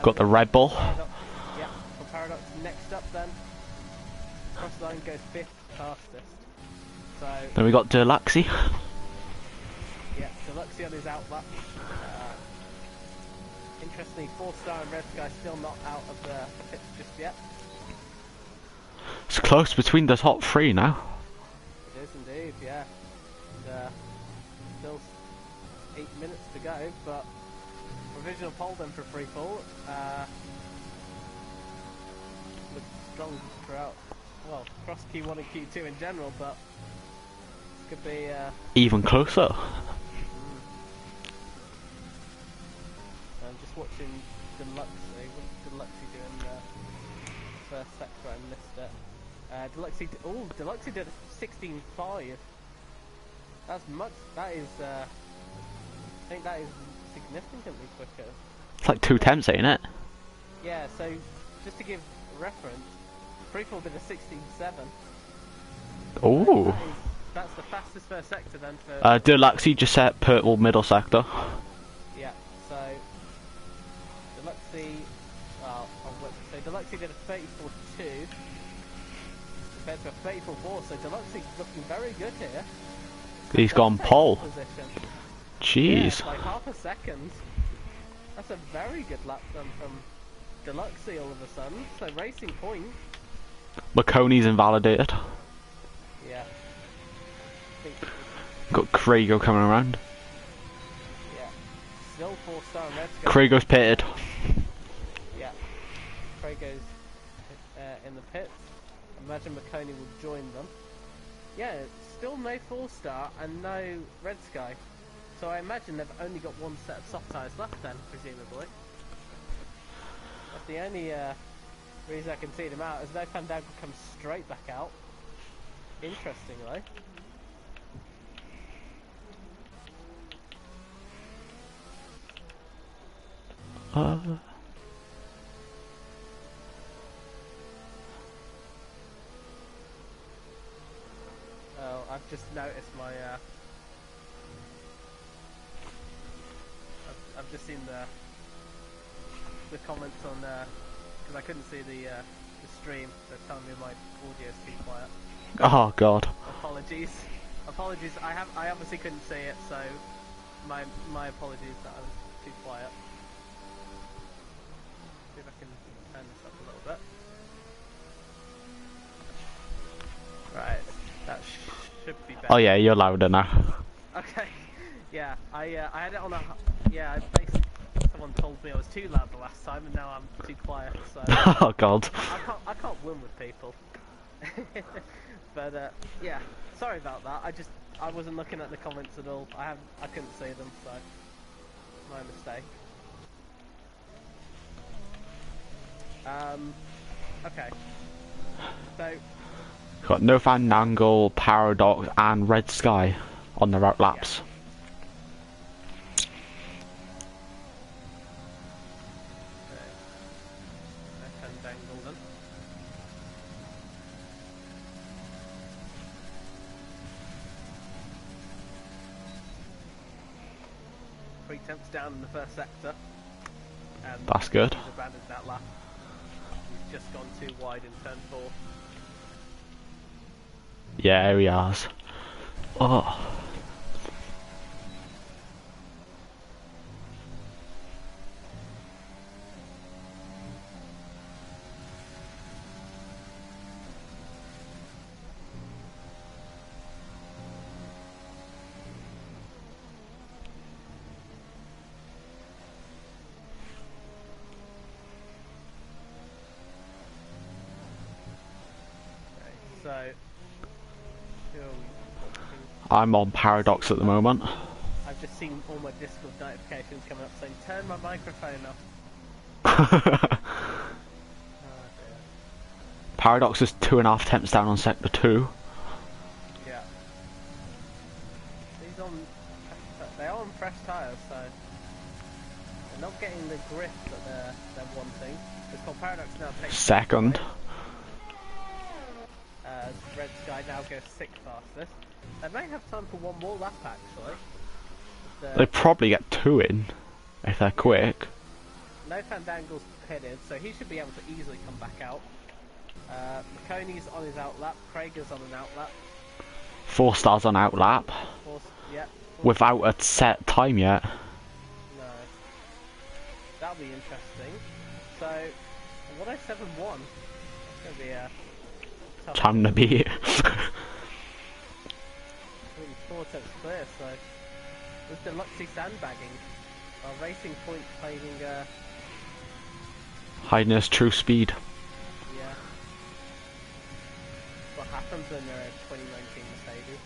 Got the Red Bull. Yeah, for Paradox next up then. Crossline goes 5th fastest. So Then we got Deluxey. yeah, Deluxey on his outlap. Interestingly, 4-star and Red Sky still not out of the pits just yet. It's close between the top 3 now. It is indeed, yeah. And, still 8 minutes to go, but provisional pole then for free fall. Looks strong throughout. Well, across Q1 and Q2 in general, but could be even closer. I'm just watching Deluxey. What's Deluxey doing first sector? I missed it. Deluxey did a 16.5. That's much. That is. I think that is significantly quicker. It's like 2 attempts, ain't it? Yeah. So just to give reference, Freefall did a 16.7. Ooh. That's the fastest first sector then for. Deluxey just set purple middle sector. Yeah. So Deluxey. Well, Deluxey did a 34.2 compared to a 34.4. So Deluxey's looking very good here. He's gone pole. Position. Jeez. Yeah, like half a second. That's a very good lap done from Deluxey all of a sudden. So racing point. Makoni's invalidated. Yeah. Got Krago coming around. Yeah. Still 4-star and Red Sky. Krago's pitted. Yeah. Krago's in the pits. Imagine Makoni will join them. Yeah, still no 4-star and no Red Sky. So I imagine they've only got one set of soft tyres left then, presumably. That's the only reason I can see them out, as no Fandango comes straight back out. Interestingly. Oh, I've just noticed my I've just seen the comments on because I couldn't see the stream. They're telling me my audio is too quiet. Oh god. Apologies. I obviously couldn't see it, so my apologies that I was too quiet. See if I can turn this up a little bit. Right, that should be better. Oh yeah, you're louder now. Okay, yeah, I had it on a, yeah, basically someone told me I was too loud the last time, and now I'm too quiet. So Oh god. I can't win with people. But yeah, sorry about that. I wasn't looking at the comments at all. I couldn't see them, so my mistake. Okay. So Got No Fandangle, Paradox, and Red Sky on the route laps. Fandangle then. Three tenths down in the first sector. And That's good. he's abandoned that lap. He's just gone too wide in turn 4. Yeah, he has. Oh. So, I'm on Paradox at the moment. I've just seen all my Discord notifications coming up saying, turn my microphone off. Paradox is 2.5 tenths down on sector 2. Yeah. They are on fresh tyres, so they're not getting the grip that they're wanting. It's called Paradox now takes Second. Red Sky now goes 6th fastest. They may have time for one more lap actually. They probably get 2 in if they're quick. No Fandangle's pitted, so he should be able to easily come back out. McConey's on his outlap, Krager's on an outlap. 4 stars on outlap. Yeah. Without a set time yet. No. That'll be interesting. So, 1071. That's going to be a tough Time to beat. 4 tenths clear, so with the Luxy sandbagging, Racing Point claiming Highness true speed. yeah. What happens when they're a 2019 Mercedes?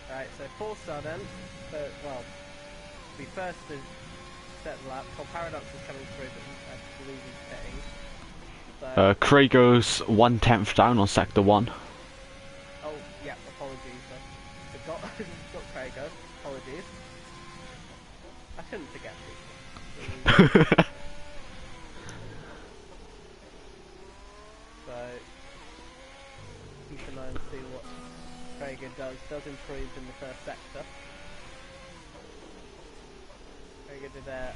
Right, so 4-star then, but well, be first to set the lap. Paradox is coming through, but I believe he's pitting. So, Krager's 1 tenth down on sector 1. oh, yeah, apologies. I forgot, got Krager. Apologies. I shouldn't forget people. So, keep an eye and see what Krager does. Does improve in the first sector. Krager did a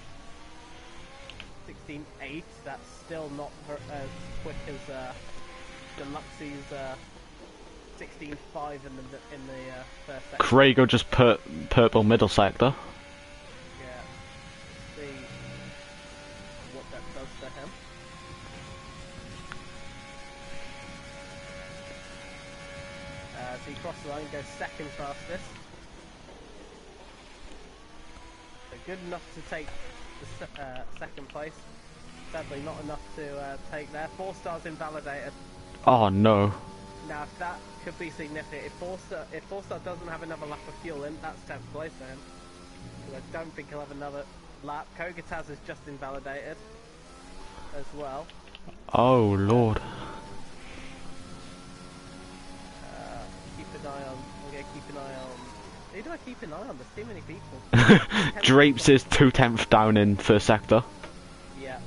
16.8. That's still not as quick as Deluxe's 16.5 in the first sector. Krager just put purple middle sector. Yeah. Let's see what that does for him. So he crossed the line, goes second fastest. So good enough to take the second place. Sadly not enough to take there. 4 stars invalidated. Oh no. Now if that could be significant, if 4-star doesn't have another lap of fuel in, that's 10th place for him. Because I don't think he'll have another lap. Kogataz is just invalidated as well. Oh lord. Keep an eye on. We're gonna keep an eye on. Who do I keep an eye on? There's too many people. Drapes is 2 tenths down in first sector. Yeah.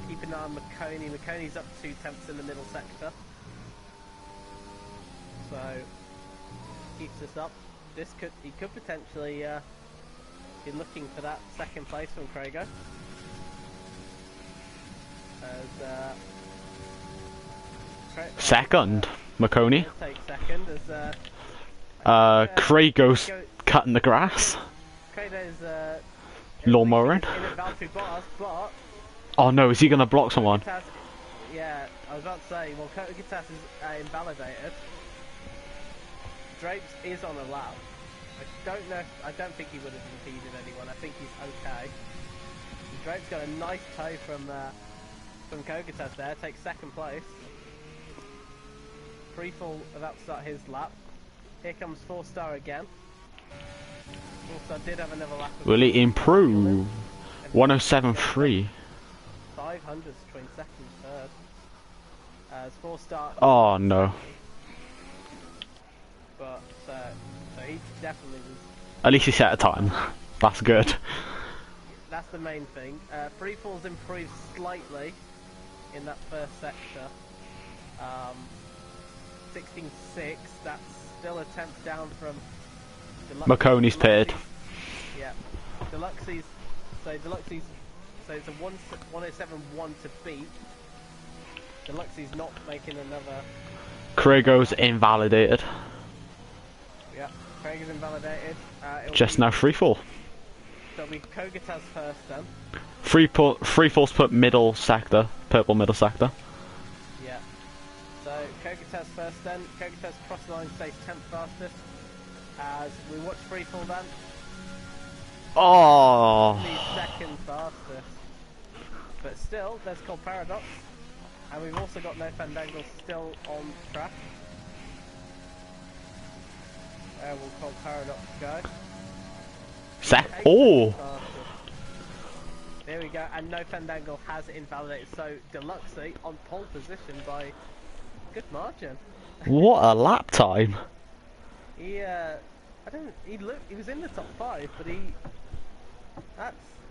Keep an eye on McConey. McConey's up 2 tenths in the middle sector. So keeps us up. He could potentially be looking for that second place from Krager. As Second, McConey. He'll take second as Craig goes cutting the grass. Kratos Lawnmowering. in about to boss, but Oh no, is he gonna block someone? yeah, I was about to say, well, Kogitas is invalidated. Drapes is on a lap. I don't think he would have impeded anyone. I think he's okay. And Drape's got a nice toe from Kogitas there, takes second place. Freefall about to start his lap. Here comes 4-star again. 4-star did have another lap. Will he improve? 107.3. 500 between second and third. As 4-star. Oh no. But so he definitely was. At least he set a time. That's good. That's the main thing. Freefall's improved slightly in that first sector. 16.6. That's still a tenth down from McConey's pitted. Yeah. Deluxe's. So it's a 107.1 to beat. Deluxe's not making another. Craigo's invalidated. Yeah, Craig is invalidated. Just now freefall. So we Kogitas first then. Freefall's put middle sector, purple middle sector. Yeah. So Kogitas first then. Kogitas cross the line, stays 10th fastest. As we watch freefall then. Oh. The second fastest. But still, there's called Paradox. And we've also got No Fandangle still on track. We'll call Paradox go. Oh! There we go, and No Fandangle has invalidated, so Deluxe on pole position by good margin. What a lap time! He was in the top 5, but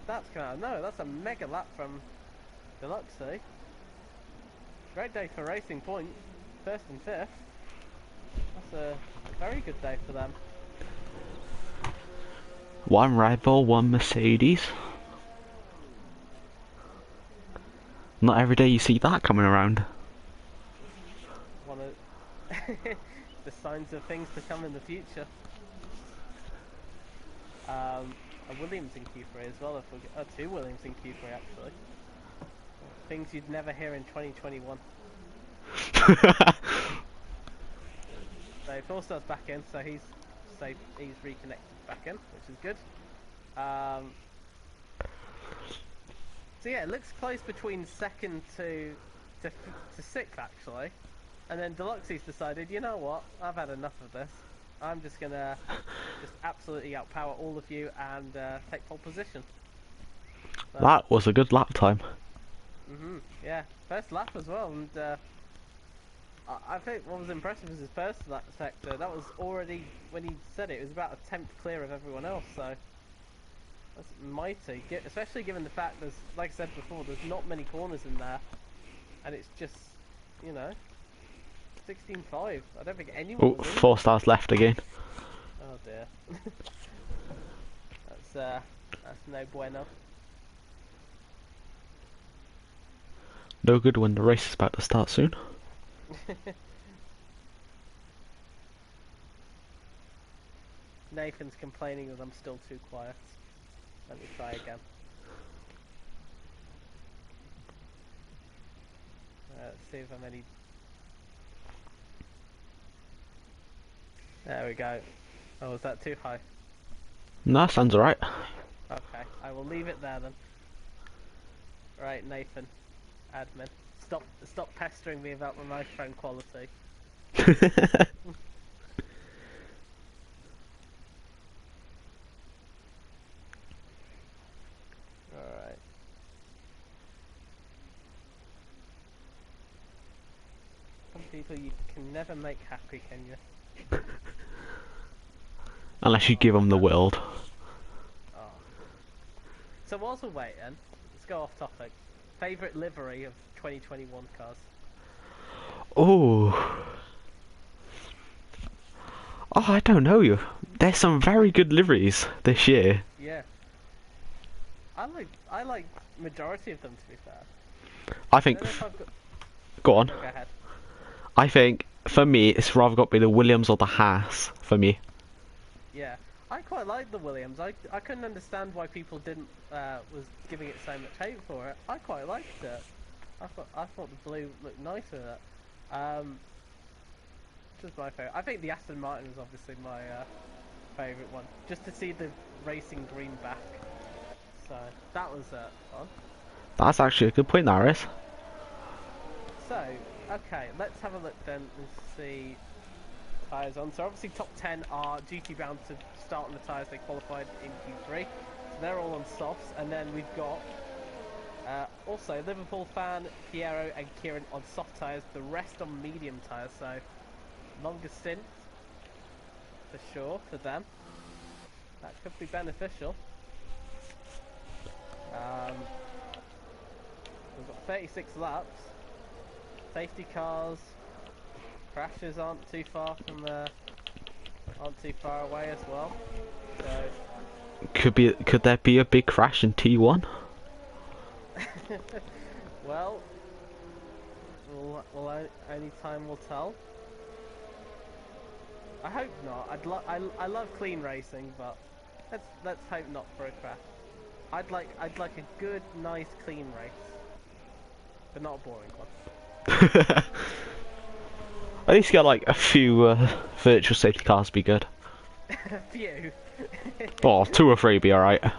that's kind of, no, that's a mega lap from Deluxe. Great day for Racing Point, 1st and 5th. That's a very good day for them. One Red Bull, one Mercedes. Not every day you see that coming around. One of the signs of things to come in the future. A Williams in Q3 as well. Two Williams in Q3 actually. Things you'd never hear in 2021. So 4-star's back in, so he's safe. He's reconnected back in, which is good. So yeah, it looks close between second to 6th actually, and then Deluxe's decided, you know what, I've had enough of this. I'm just gonna absolutely outpower all of you and take pole position. So, that was a good lap time. Yeah, first lap as well, and I think what was impressive was his first sector. That was already, when he said it was about a 10th clear of everyone else, so that's mighty. Especially given the fact there's, like I said before, there's not many corners in there, and it's just, you know, 16.5. I don't think anyone was in 4-stars left again. Oh dear. That's no bueno. No good when the race is about to start soon. Nathan's complaining that I'm still too quiet. Let me try again. Let's see if I'm any... There we go. Oh, was that too high? No, sounds alright. Okay, I will leave it there then. Right, Nathan, admin, stop pestering me about the microphone quality. Alright. Some people you can never make happy, can you? Unless you give them the world. Oh. So whilst we're waiting, let's go off topic. Favourite livery of 2021 cars? Oh, I don't know. There's some very good liveries this year. Yeah. I like majority of them, to be fair. I think. I don't know if I've got... Go on. Go ahead. I think, for me, it's rather got to be the Williams or the Haas, for me. Yeah, I quite like the Williams. I couldn't understand why people didn't was giving it so much hate for it. I quite liked it. I thought the blue looked nice with it. Just my favourite. I think the Aston Martin was obviously my favourite one. Just to see the racing green back. So that was fun. That's actually a good point, Aris. So, okay, let's have a look then and see tyres on. So obviously top 10 are duty bound to start on the tyres they qualified in Q3. So they're all on softs, and then we've got also Liverpool fan, Piero and Kieran on soft tyres, the rest on medium tyres, so longer stint for sure for them. That could be beneficial. We've got 36 laps. Safety cars, crashes aren't too far away as well. So Could there be a big crash in T1? well, only time will tell. I hope not. I love clean racing, but let's hope not for a crash. I'd like a good, nice, clean race, but not a boring one. At least get like a few virtual safety cars be good. A few. Well, 2 or 3 be alright. I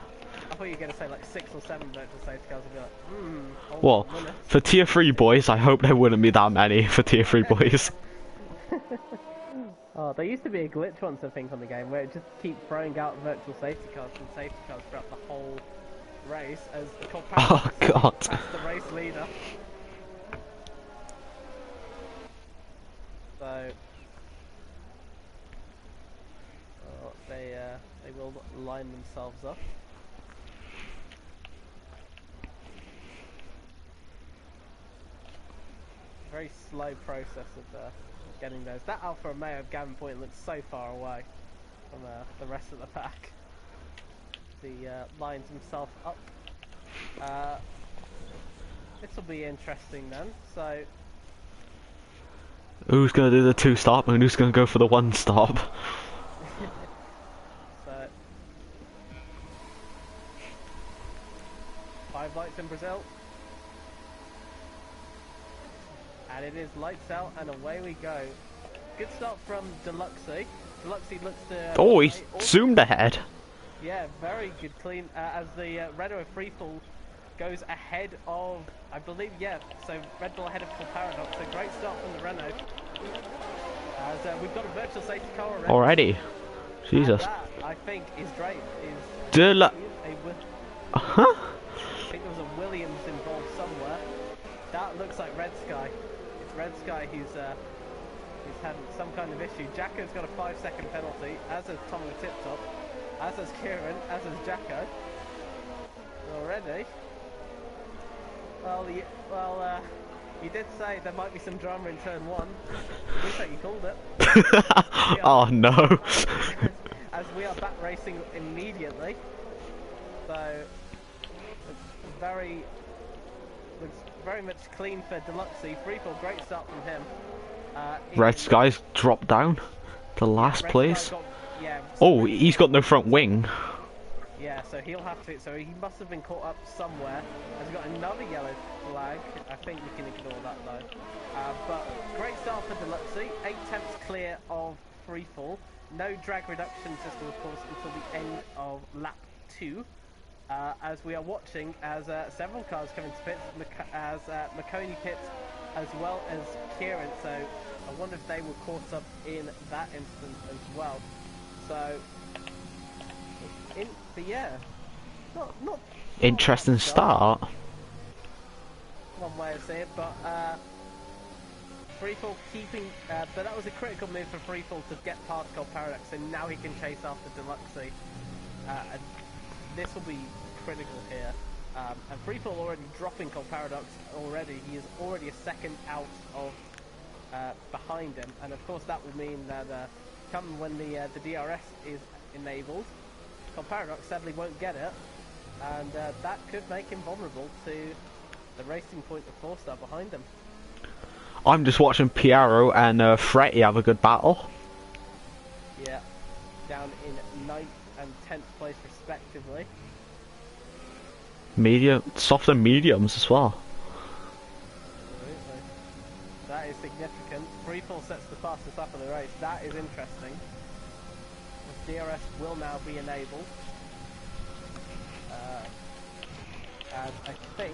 thought you were going to say like 6 or 7 virtual safety cars would be like, Well, for tier 3 boys, I hope there wouldn't be that many for tier 3 boys. Oh, there used to be a glitch once, I think, on the game where it just keep throwing out virtual safety cars and safety cars throughout the whole race as the Oh god. past the race leader. So they will line themselves up. Very slow process of getting those. That Alfa Romeo of Gavin Point looks so far away from the rest of the pack. He lines himself up. This will be interesting then. So Who's gonna do the 2 stop and who's gonna go for the 1 stop? So 5 lights in Brazil. And it is lights out and away we go. Good start from Deluxey. Deluxey looks to... Oh, he's zoomed ahead. Yeah, very good clean. As the Renault Freefall goes ahead of, I believe, yeah, so Red Bull ahead of Full Paradox. So great start from the Renault. As we've got a virtual safety car Already? Jesus. And that, I think, is great. Huh? I think there was a Williams involved somewhere. That looks like Red Sky. It's Red Sky who's had some kind of issue. Jacko's got a 5-second penalty, as has Tom the Tip Top, as has Kieran, as has Jacko. Already. You did say there might be some drama in turn 1. Looks like you called it. Oh no. As we are back racing immediately. So it's looks very much clean for Deluxey. Freefall, great start from him. Red Sky's dropped down to last place. Oh, he's got no front wing. Yeah, so he'll have to. So he must have been caught up somewhere. Has got another yellow flag. I think we can ignore that though. But great start for Deluxey. 8 tenths clear of Freefall. No drag reduction system, of course, until the end of lap 2. As we are watching as several cars come into pits, as McConey pits, as well as Kieran. So I wonder if they were caught up in that instance as well. So, but yeah, not interesting start. One way of saying it, but Freefall keeping, but that was a critical move for Freefall to get past Cold Paradox, and now he can chase after Deluxey. And this will be critical here. And Freefall already dropping Cold Paradox already. He is already a second out of behind him, and of course that will mean that come when the DRS is enabled, Cold Paradox sadly won't get it, and that could make him vulnerable to the Racing Point of 4-star behind him. I'm just watching Piero and Fretty have a good battle. Yeah, down in 9th and 10th place respectively. Soft and mediums as well. Absolutely. That is significant. Freefall sets the fastest lap of the race. That is interesting. The DRS will now be enabled. And I think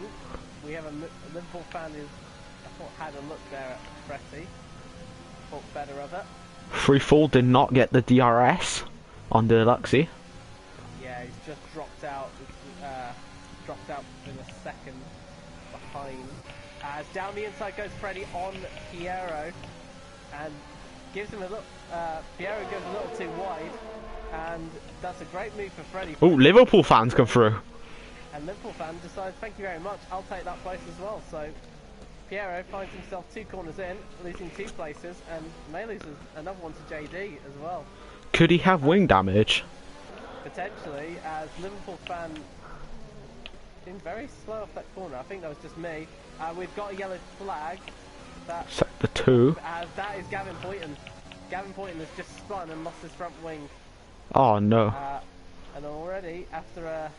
we have a Liverpool fan who had a look there at Fretty. Thought better of it. Freefall did not get the DRS on the Deluxie. Yeah, he's just dropped out. Dropped out in a second behind. As down the inside goes Freddy on Piero, and gives him a look. Piero goes a little too wide, and that's a great move for Freddy. Oh, Liverpool fans come through. And Liverpool fan decides, thank you very much, I'll take that place as well. So Piero finds himself 2 corners in, losing 2 places, and may lose another one to JD as well. Could he have wing damage? Potentially, as Liverpool fan been very slow off that corner. I think that was just me. We've got a yellow flag. Sector 2. That is Gavin Poyton. Gavin Poyton has just spun and lost his front wing. Oh no. And already, after a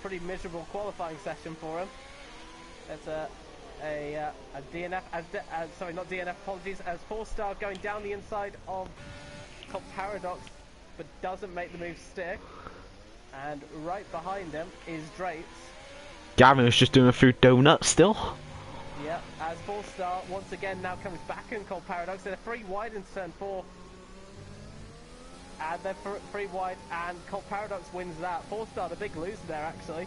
pretty miserable qualifying session for him, it's a DNF, sorry, not DNF, apologies, as 4-star going down the inside of Top Paradox, but doesn't make the move stick. And right behind him is Drapes. Gavin was just doing a few donuts still. Yeah, as 4-star once again now comes back in Cold Paradox. They're 3 wide into turn 4. And they're 3 wide, and Cold Paradox wins that. 4-star, the big loser there actually.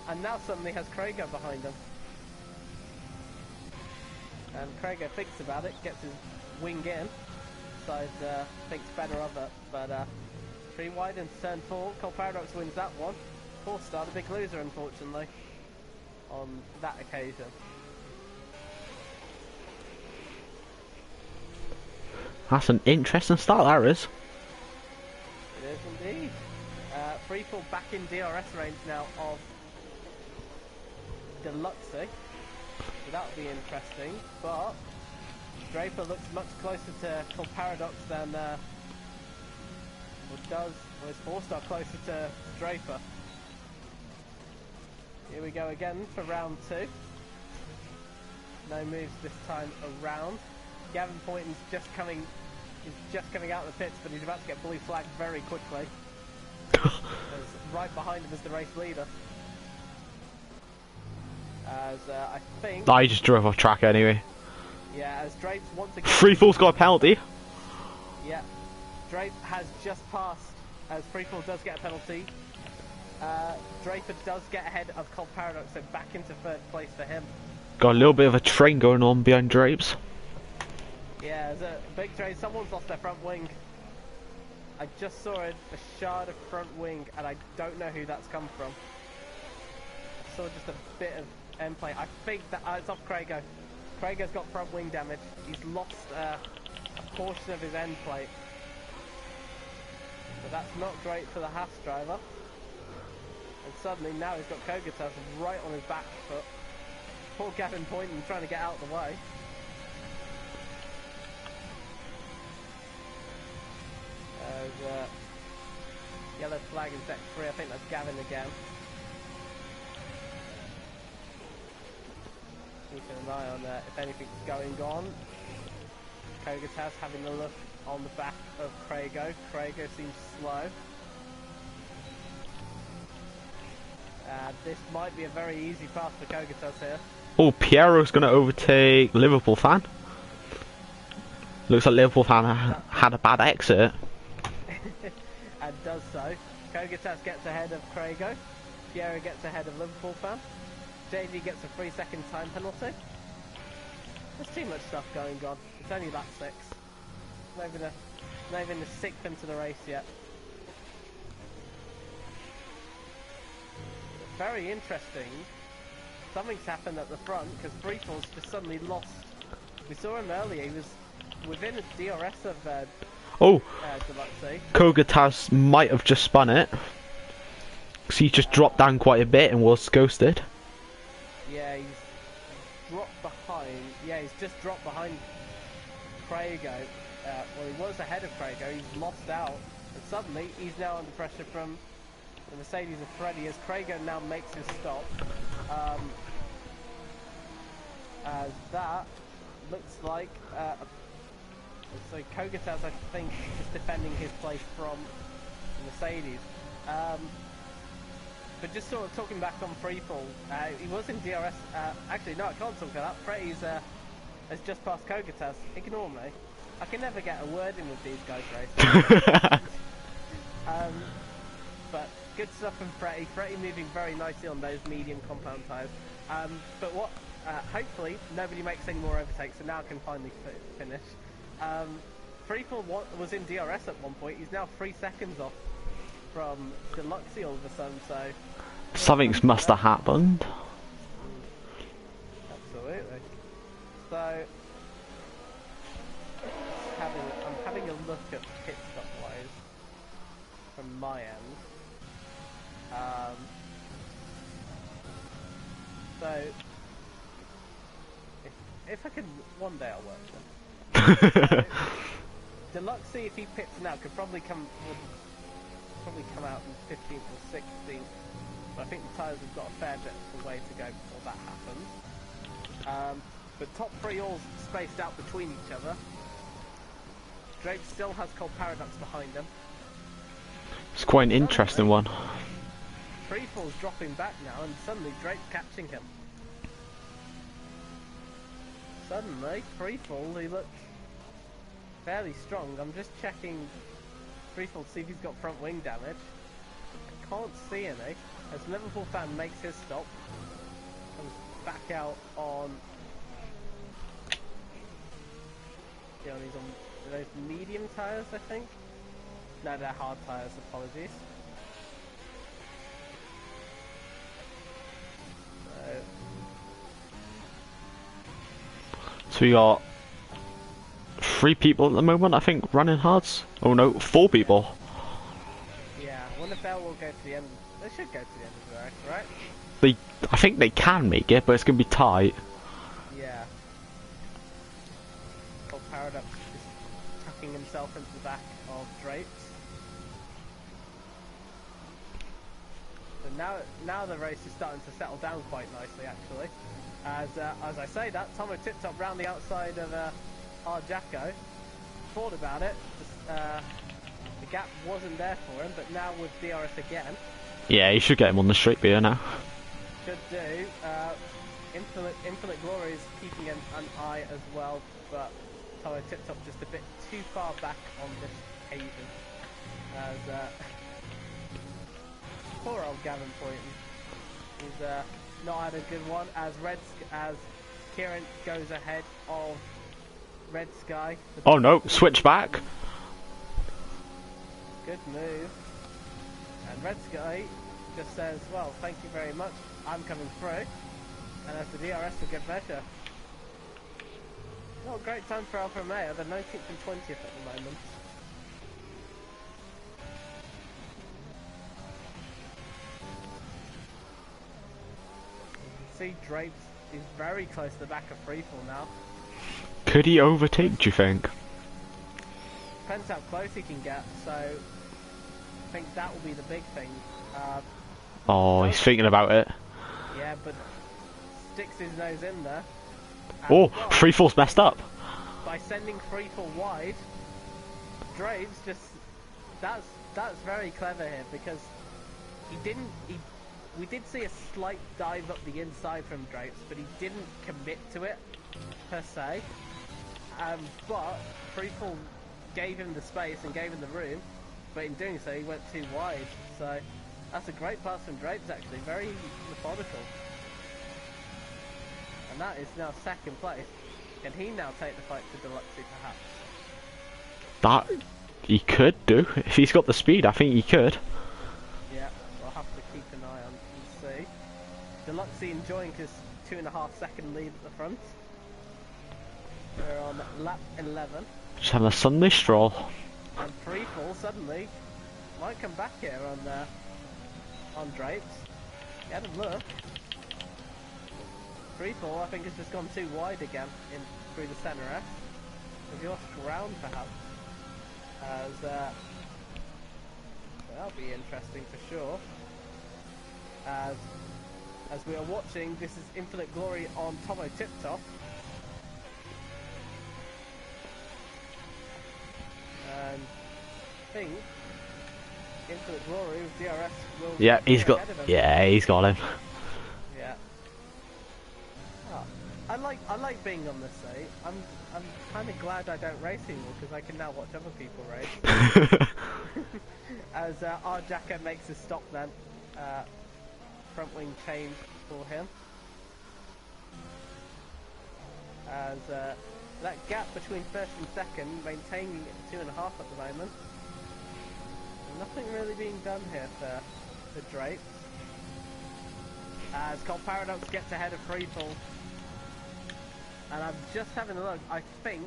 And now suddenly has Krager behind him. And Krager thinks about it, gets his wing in. Decides, thinks better of it. But 3 wide into turn 4. Cold Paradox wins that one. 4-star, the big loser unfortunately, on that occasion. That's an interesting start, that is. It is indeed. Freefall back in DRS range now of Deluxie. So that'll be interesting. But Draper looks much closer to Cold Paradox than is 4-star closer to Draper. Here we go again for round 2. No moves this time around. Gavin Poyton's just coming out of the pits, but he's about to get blue flagged very quickly. Right behind him is the race leader. As I think... I just drove off track anyway. Yeah, as Drapes once again... Freefall's got a penalty. Yeah, Drape has just passed, as Freefall does get a penalty. Draper does get ahead of Cold Paradox, so back into 3rd place for him. Got a little bit of a train going on behind Drapes. Yeah, there's a big train. Someone's lost their front wing. I just saw a shard of front wing, and I don't know who that's come from. I saw just a bit of end plate. I think that it's off Krago. Krago's got front wing damage. He's lost a portion of his end plate. But that's not great for the Haas driver. And suddenly now he's got Kogatas right on his back foot. Poor Gavin Poynton trying to get out of the way. Yellow flag in sector 3, I think that's Gavin again. Keeping an eye on if anything's going on. Kogatas having a look on the back of Krago. Krago seems slow. This might be a very easy pass for Kogatas here. Oh, Piero's going to overtake Liverpool fan. Looks like Liverpool fan had a bad exit. And does so. Kogatas gets ahead of Krago. Piero gets ahead of Liverpool fan. JD gets a 3-second time penalty. There's too much stuff going on. It's only lap 6. Not even the 6th into the race yet. Very interesting. Something's happened at the front because Freefall's just suddenly lost. We saw him earlier. He was within a DRS of Deluxie. Kogatas might have just spun it. Because he just dropped down quite a bit and was ghosted. Yeah, he's dropped behind. yeah, he's just dropped behind Craigo. Well, he was ahead of Craigo. He's lost out, and suddenly he's now under pressure from the Mercedes of Freddy as Craigo now makes his stop. As that looks like so Kogataz, I think, is defending his place from Mercedes. But just sort of talking back on Freefall, he was in DRS. Actually, no, I can't talk about that. Freddy's has just passed Kogataz. Ignore me. I can never get a word in with these guys racing. But good stuff from Freddy. Freddy moving very nicely on those medium compound tyres. But what? Hopefully nobody makes any more overtakes, so now I can finally finish. Freefall was in DRS at one point. He's now 3 seconds off from Deluxe all of a sudden. So something's must have happened. Absolutely. So I'm having a look at pit stop wise from my end. So if I could, one day I'll work them. Deluxe, if he pits now, could probably come out in 15th or 16th. But I think the tyres have got a fair bit of a way to go before that happens. But top three all spaced out between each other. Drake still has Cold Paradox behind him. It's quite an interesting one. Freefall's dropping back now, and suddenly Drake's catching him. Suddenly, Freefall, he looks fairly strong. I'm just checking Freefall to see if he's got front wing damage. I can't see any. As Liverpool fan makes his stop, comes back out on. Yeah, he's on those medium tyres, I think. No, they're hard tyres. Apologies. So we got 3 people at the moment, I think, running hards. Oh no, 4 people. Yeah, I wonder if they will go to the end. They should go to the end of the race, right? I think they can make it, but it's gonna be tight. Yeah. Old Paradox is tucking himself into the back of Drapes. So now the race is starting to settle down quite nicely, actually. As I say that, Tomo Tip Top round the outside of our Jacko. Thought about it. The gap wasn't there for him, but now with DRS again. Yeah, you should get him on the straight beer now. Should do. Infinite Glory is keeping an eye as well, but Tomo Tip Top just a bit too far back on this occasion. As poor old Gavin Poynton. He's not had a good one as Kieran goes ahead of Red Sky. Oh no, switch back. Good move. And Red Sky just says, well, thank you very much, I'm coming through. And as the DRS for good measure. Not a great time for Alfa Romeo, they're 19th and 20th at the moment. See, Drapes is very close to the back of Freefall now. Could he overtake, do you think? Depends how close he can get, so I think that will be the big thing. Oh, he's thinking about it. Yeah, but sticks his nose in there. Oh, Freefall's messed up. By sending Freefall wide, Drapes just... That's very clever here, because we did see a slight dive up the inside from Drapes, but he didn't commit to it, per se. But Freefall gave him the space and gave him the room, but in doing so he went too wide. So that's a great pass from Drapes, actually, very methodical. And that is now second place. Can he now take the fight to Deluxe, perhaps? That he could do. If he's got the speed, I think he could. Yeah, we'll have to keep an eye on and see. Deluxe enjoying his 2.5 second lead at the front. We're on lap 11. Just having a Sunday stroll. And Freefall suddenly might come back here on Drapes. He had a look. Freefall, I think, has just gone too wide again in through the centre S. Have you lost ground, perhaps? As that'll be interesting for sure. As we are watching, this is Infinite Glory on Tomo Tip Top. And I think Infinite Glory with DRS will. Yeah, he's got. Yeah, he's got him. Yeah. Oh, I like being on this site. I'm kind of glad I don't race anymore because I can now watch other people race. As our Jacko makes a stop then. Front wing change for him. As that gap between first and second, maintaining at 2.5 at the moment. Nothing really being done here for Drake. As Cold Paradox gets ahead of Freefall. And I'm just having a look. I think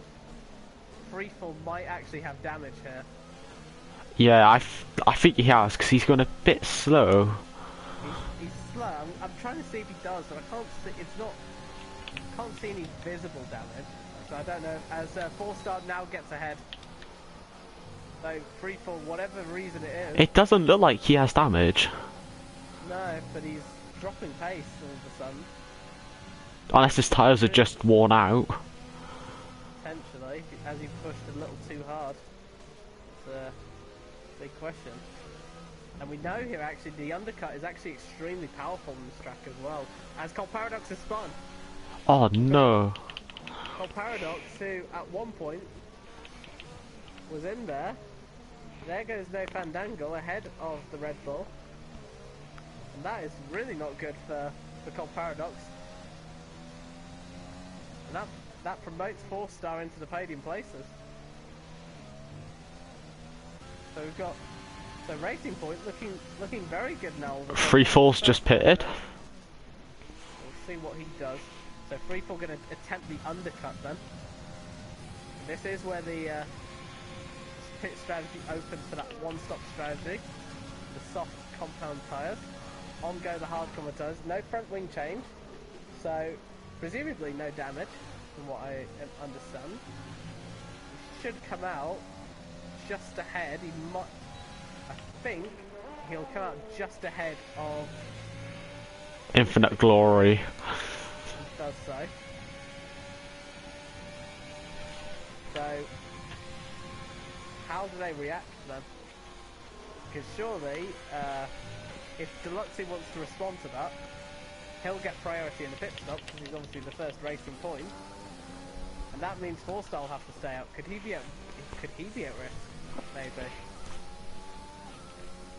Freefall might actually have damage here. Yeah, I think he has, because he's gone a bit slow. He's slow. I'm trying to see if he does, but I can't see. Can't see any visible damage. So I don't know. As 4-star now gets ahead. So Freefall, whatever reason it is. It doesn't look like he has damage. No, but he's dropping pace all of a sudden. Unless his tyres are just worn out. Potentially, as he pushed a little too hard. It's a big question. And we know here actually the undercut is actually extremely powerful in this track as well. As Cold Paradox has spun. Oh no. Cold Paradox, who at one point was in there. There goes No Fandango ahead of the Red Bull. And that is really not good for Cold Paradox. And that promotes 4-star into the podium places. So we've got Racing Point looking very good now. Freefall's just pitted. We'll see what he does. So Freefall going to attempt the undercut then. This is where the pit strategy opens for that one-stop strategy. The soft compound tyres. On go the hard compound tyres. No front wing change. So presumably no damage from what I understand. He should come out just ahead. He might. I think he'll come out just ahead of Infinite Glory. He does so. So how do they react then? Because surely, if Deluxey wants to respond to that, he'll get priority in the pit stop because he's obviously the first Racing Point, and that means 4-star will have to stay out. Could he be at risk? Maybe.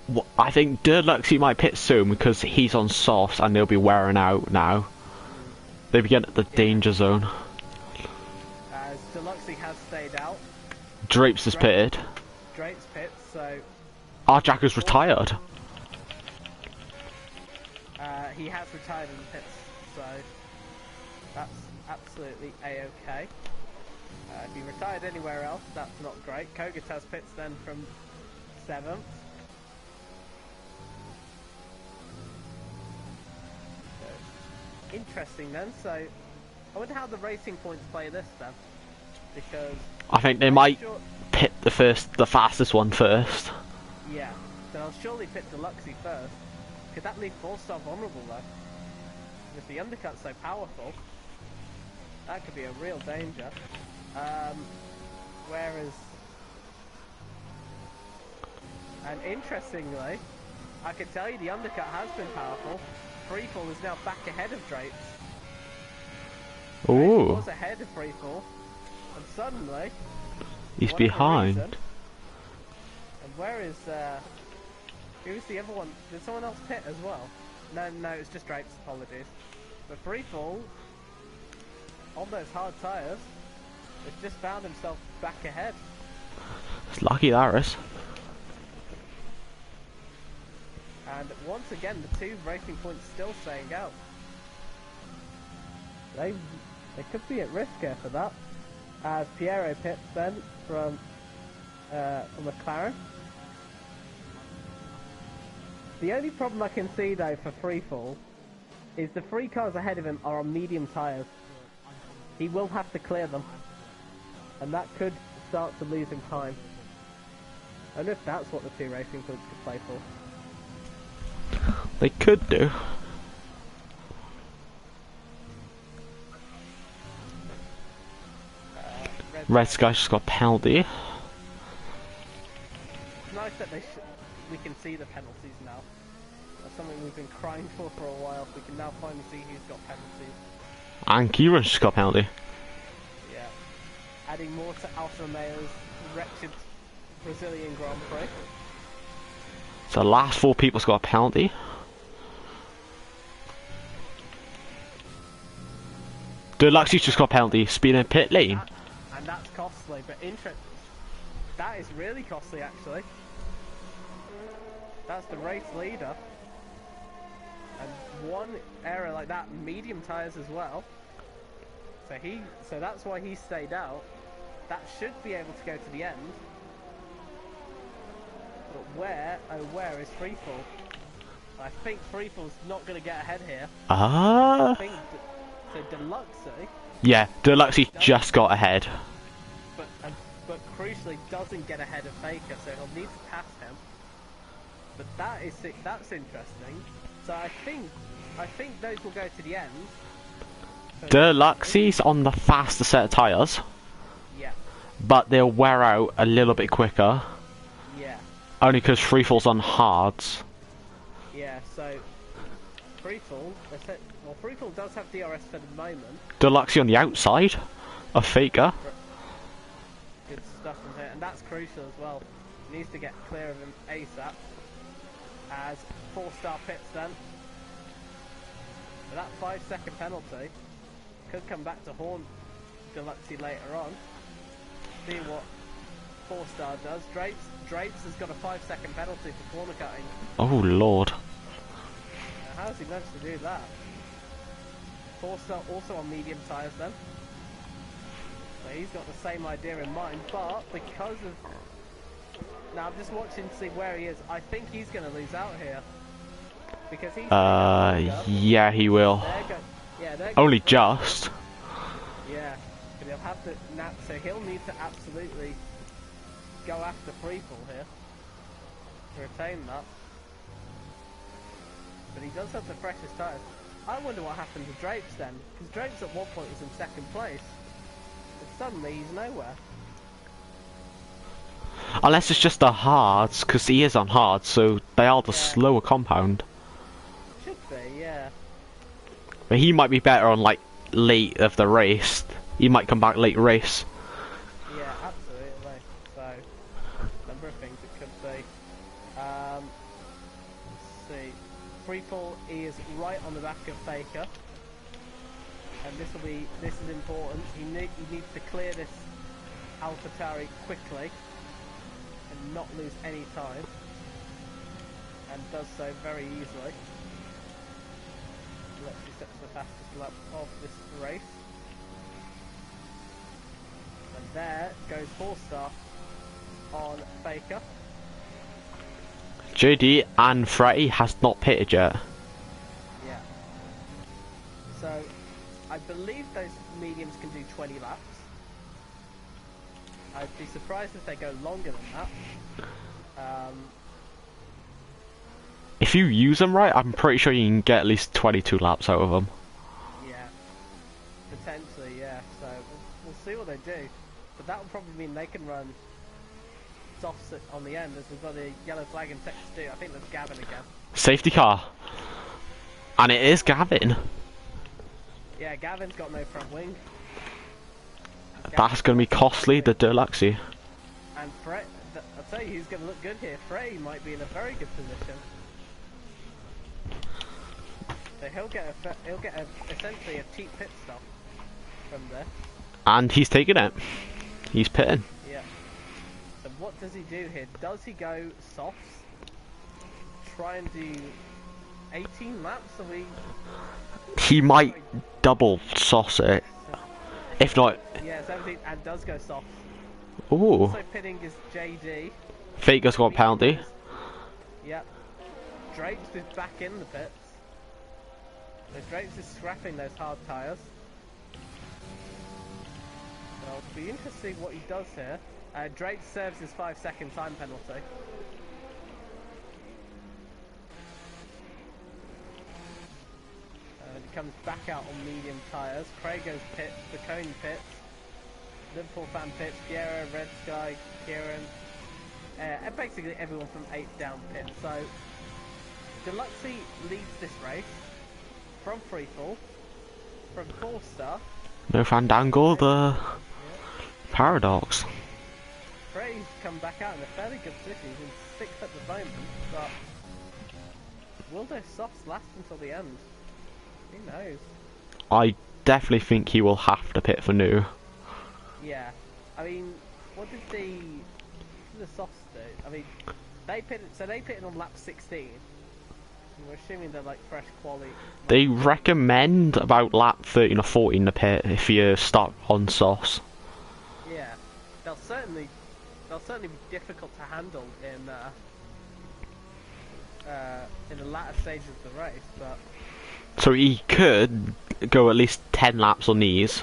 Well, I think Deluxey might pit soon because he's on softs and they'll be wearing out now. They begin at the danger zone. As Deluxey has stayed out. Drapes has pitted. Drapes pit, so Our Jacko's retired. he has retired in the pits, so that's absolutely a-okay. If he retired anywhere else, that's not great. Kogatas pits then from 7th. So, interesting then, so I wonder how the Racing Points play this then, because I think they might pit the fastest one first. Yeah, so I'll surely pit Deluxey first. Could that leave 4-star vulnerable though? If the undercut's so powerful, that could be a real danger. Whereas, and interestingly, I can tell you the undercut has been powerful. Freefall is now back ahead of Drapes. Ooh. Drapes was ahead of Freefall, and suddenly He's behind. Reason, and where is who's the other one? Did someone else pit as well? No, it's just Drapes. Apologies. But Freefall on those hard tyres has just found himself back ahead. It's lucky that is. And once again, the 2 Racing Points still staying out. They could be at risk here for that. As Piero pits then from McLaren. The only problem I can see though for Freefall is the 3 cars ahead of him are on medium tyres. He will have to clear them. And that could start to lose him time. I wonder if that's what the 2 racing points could play for. They could do. Red Sky just got a penalty. It's nice that we can see the penalties now. That's something we've been crying for a while. We can now finally see who's got penalties. And Kieran's just got a penalty. Yeah. Adding more to Alfa Romeo's wretched Brazilian Grand Prix. So the last 4 people's got a penalty. Deluxe's just got a penalty, speeding in pit lane. And that's costly, but interesting. That is really costly, actually. That's the race leader. And one error like that, medium tyres as well. So that's why he stayed out. That should be able to go to the end. But where is Freefall? I think Freefall's not going to get ahead here. I think so. Deluxe. Yeah, Deluxe just got ahead. But crucially doesn't get ahead of Faker, so he'll need to pass him. But that's interesting. So I think those will go to the end. So Deluxe's on the faster set of tyres. Yeah. But they'll wear out a little bit quicker. Yeah. Only because Freefall's on hards. Yeah, so Freefall, well, Freefall does have DRS for the moment. Deluxe on the outside of Faker. Good stuff from here, and that's crucial as well. He needs to get clear of him ASAP. As 4-star pits then. But that 5-second penalty could come back to haunt Deluxe later on. See what 4-star does. Drapes has got a 5-second penalty for corner cutting. Oh lord. Now, how has he managed to do that? 4-star also on medium tyres then. So he's got the same idea in mind, but because of... Now I'm just watching to see where he is. I think he's going to lose out here. Because he's... yeah, he will. Only just. Yeah, but he'll have to... So he'll need to absolutely go after Freefall here to retain that. But he does have the freshest tyres. I wonder what happened to Drapes then, because Drapes at one point was in 2nd place, but suddenly he's nowhere. Unless it's just the hards, because he is on hards, so they are the slower compound. Should be, yeah. But he might be better on like late of the race. He might come back late race. Yeah, absolutely. So, a number of things it could be. Let's see. Freefall is right on the back of Faker, and this is important. He needs to clear this AlphaTauri quickly and not lose any time, and does so very easily. Let's see, sets the fastest lap of this race, and there goes 4-star on Faker. JD and Freddy has not pitted yet. Yeah. So, I believe those mediums can do 20 laps. I'd be surprised if they go longer than that. If you use them right, I'm pretty sure you can get at least 22 laps out of them. Yeah. Potentially, yeah. So, we'll see what they do. But that will probably mean they can run softs on the end, as we've got the yellow flag in Texas 2. I think that's Gavin again. Safety car. And it is Gavin. Yeah, Gavin's got no front wing. That's going to be costly, the Deluxe. And Fred, I'll tell you who's going to look good here. Frey might be in a very good position. So he'll get essentially a cheap pit stop from there. And he's taking it. He's pitting. Yeah. So what does he do here? Does he go softs? Try and do 18 laps a week? He might double sauce it. If not... Yeah, 17, and does go soft. Ooh. Also pitting is JD. Faker's got a penalty. Yep. Drapes is back in the pits. So Drake's is scrapping those hard tyres. So it'll be interesting what he does here. Drake serves his 5-second time penalty. And he comes back out on medium tyres. Craig goes pits, Baconi pits, Liverpool fan pits, Piero, Red Sky, Kieran, and basically everyone from 8 down pits. So Deluxey leads this race from freefall, from 4-star. No Fandangle, the Paradox. Frey's come back out in a fairly good position. He's in 6th at the moment, but will those softs last until the end? Who knows? I definitely think he will have to pit for new. Yeah, I mean, what did the softs do? I mean, they pitted on lap 16. We're assuming they're like fresh quality. They recommend about lap 13 or 14 to pit if you start on sauce. Yeah, they'll certainly be difficult to handle in the latter stages of the race, but. So he could go at least 10 laps on these,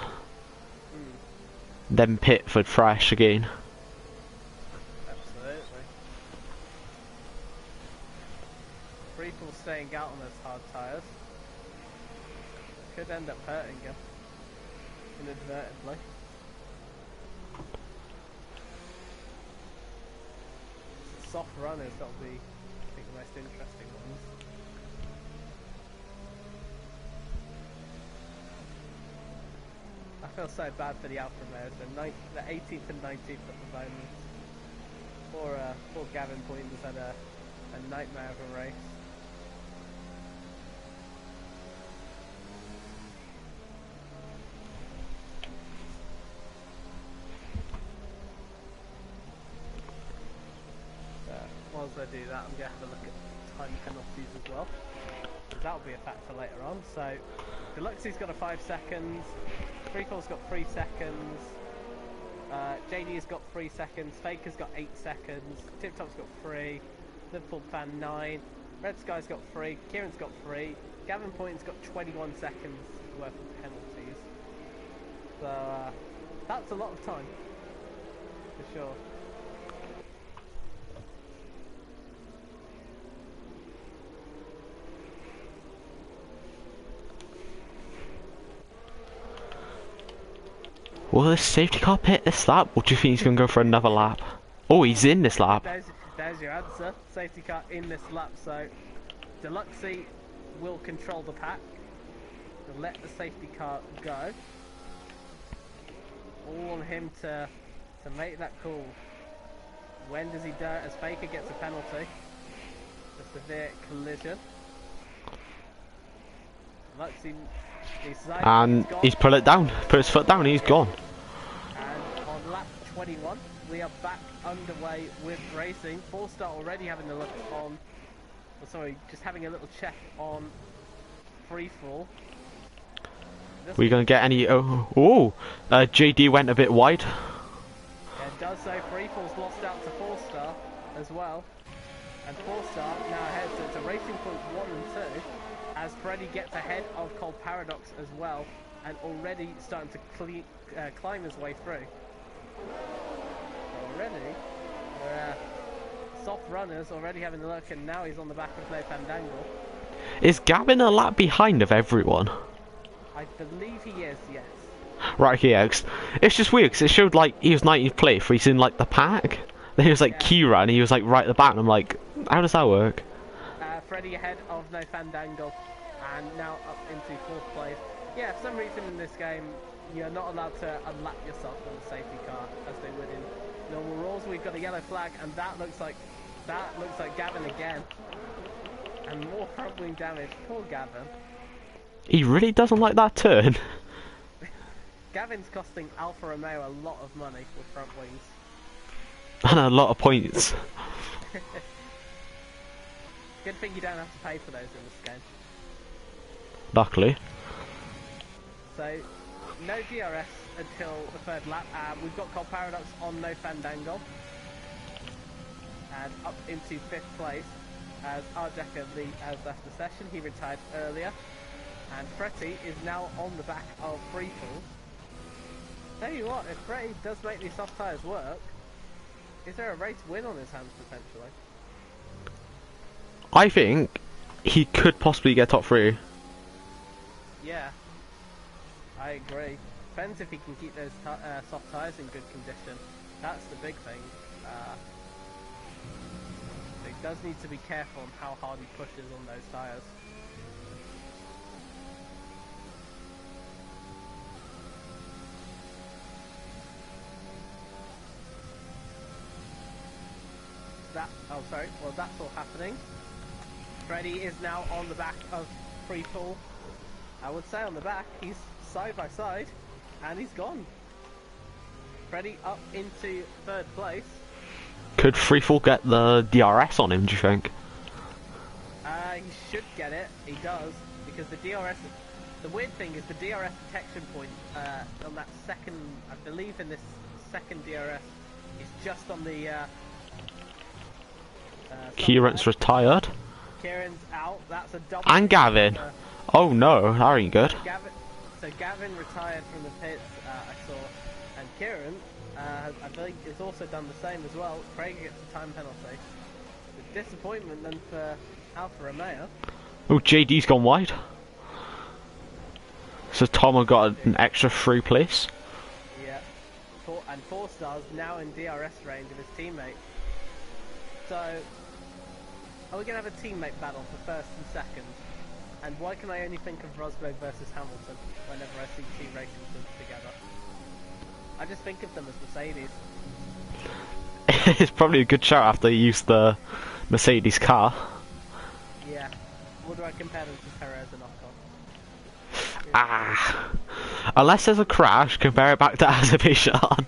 then pit for fresh again. Absolutely. Freefall staying out on those hard tyres could end up hurting him inadvertently. Soft runners that'll be, I think, the most interesting ones. I feel so bad for the Alfa Romeos. They're 18th and 19th at the moment. Poor Gavin Poyntons had a nightmare of a race. Whilst I do that, I'm going to have a look at time penalties as well. That'll be a factor later on. So, Deluxe's got a 5 seconds, Freefall's got 3 seconds, JD's got 3 seconds, Faker's got 8 seconds, Tip Top's got 3, Liverpool fan 9, Red Sky's got 3, Kieran's got 3, Gavin Poynt's got 21 seconds worth of penalties. So, that's a lot of time, for sure. Will the safety car pit this lap, or do you think he's going to go for another lap? Oh, he's in this lap. There's your answer. Safety car in this lap, so Deluxey will control the pack. He'll let the safety car go. All on him to make that call. When does he do it? As Faker gets a penalty. A severe collision. Deluxey... And he's put it down, put his foot down, and he's gone. And on lap 21, we are back underway with racing. 4-star already having a look on, just having a little check on freefall. We're gonna get any? JD went a bit wide. Yeah, it does so. Freefall's lost out to 4-star as well, and 4-star now ahead. So it's a racing point 1 and 2. As Freddy gets ahead of Cold Paradox as well, and already starting to climb his way through. Already, soft runners already having a look, and now he's on the back of No Fandangle. Is Gavin a lap behind of everyone? I believe he is, yes. Right, yeah. It's just weird because it showed like he was 19th place, but he's in like the pack. Then he was like Kira, and he was like right at the back, and I'm like, how does that work? Freddy ahead of No Fandangle, and now up into 4th place. Yeah, for some reason in this game, you're not allowed to unlap yourself on the safety car as they would in normal rules. We've got a yellow flag, and that looks like Gavin again, and more front wing damage. Poor Gavin. He really doesn't like that turn. Gavin's costing Alfa Romeo a lot of money with front wings. And a lot of points. Good thing you don't have to pay for those in this game. Luckily. So, no DRS until the 3rd lap. We've got Cold Paradox on No Fandangle. And up into 5th place as Arjaka has left the session. He retired earlier. And Fretty is now on the back of Freefall. Tell you what, if Fretty does make these soft tyres work, is there a race win on his hands potentially? I think he could possibly get top 3. Yeah, I agree. Depends if he can keep those soft tyres in good condition. That's the big thing. He does need to be careful on how hard he pushes on those tyres. Oh sorry, well that's all happening. Freddy is now on the back of Freefall. I would say on the back, he's side by side, and he's gone. Freddy up into 3rd place. Could Freefall get the DRS on him, do you think? He should get it, he does, because the DRS, the weird thing is the DRS detection point on that second, I believe in this second DRS, is just on the Kieran's retired. Kieran's out. That's a double. And Gavin. Oh no, that ain't good. Gavin retired from the pits. I saw, and Kieran, I think, has also done the same as well. Craig gets a time penalty. The disappointment then for Alfa Romeo. Oh, JD's gone wide. So Tom got an extra 3 place. Yeah, and 4 stars now in DRS range of his teammate. So, are we going to have a teammate battle for 1st and 2nd? And why can I only think of Rosberg versus Hamilton whenever I see 2 racing teams together? I just think of them as Mercedes. It's probably a good shout after you used the Mercedes car. Yeah. What do I compare them to, Perez and Ocon? Ah. Unless there's a crash, compare it back to Azerbaijan.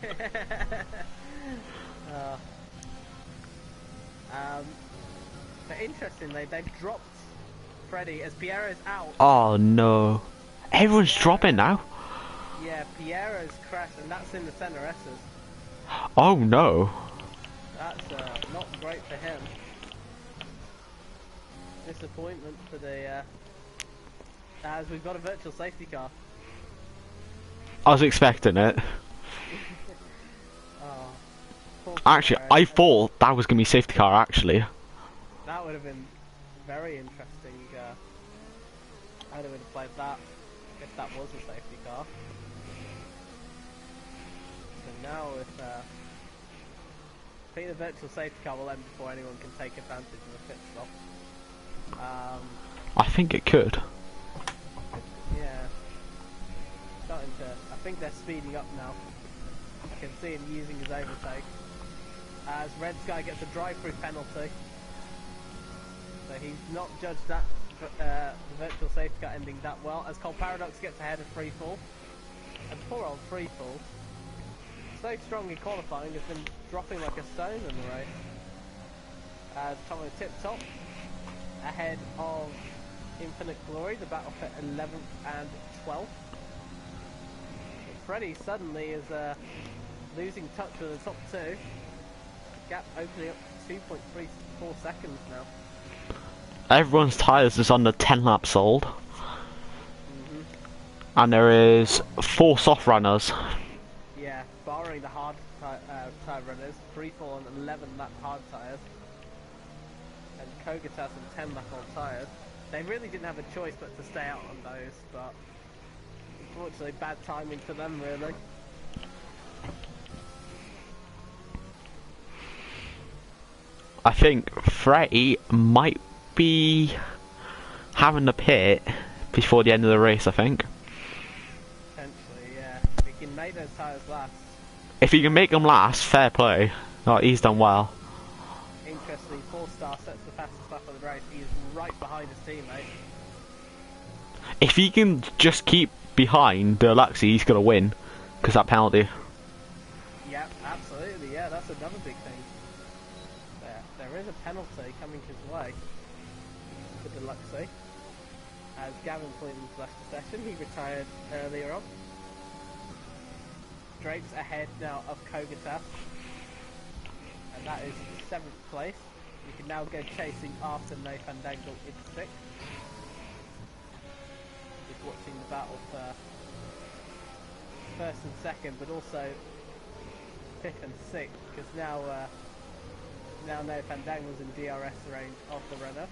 But interestingly, they've dropped Freddy as Piero's out. Oh no. Everyone's dropping now. Yeah, Piero's crashed, and that's in the center S's. Oh no. That's not great for him. Disappointment for the as we've got a virtual safety car. I was expecting it. Oh, Actually, I thought that was going to be safety car actually. That would have been very interesting. I would have played that if that was a safety car. So now if I think the virtual safety car will end before anyone can take advantage of the pit stop. I think it could. Yeah. Starting to, I think they're speeding up now. I can see him using his overtake. As Red Sky gets a drive-through penalty. So he's not judged that the virtual safety car ending that well. As Cole Paradox gets ahead of Freefall. And poor old Freefall, so strong in qualifying, has been dropping like a stone in the race. As Tomo tip top, ahead of Infinite Glory, the battle for 11th and 12th. Freddy suddenly is losing touch with the top 2. The gap opening up to 2.34 seconds now. Everyone's tyres is under 10 laps old. And there is 4 soft runners. Yeah, barring the hard tyre runners, Freefall on 11 lap hard tyres. And Kogatas on 10 lap old tyres. They really didn't have a choice but to stay out on those, but unfortunately bad timing for them really. I think Freddy might be having the pit before the end of the race, I think. Potentially, yeah. If he can make those tyres last. If he can make them last, fair play. Oh, he's done well. Interestingly, 4-star sets the fastest lap of the race. He's right behind his teammate. If he can just keep behind Deluxe, he's going to win. Because that penalty. Yeah, absolutely, yeah, that's another big thing. There is a penalty coming his way for Deluxe. As Gavin Clinton's left the session, he retired earlier on. Drake's ahead now of Kogatas. And that is 7th place. You can now go chasing after Nathan Dangle in 6th. watching the battle for first and second, but also fifth and sixth, because now no Fandango's in DRS range of the runner.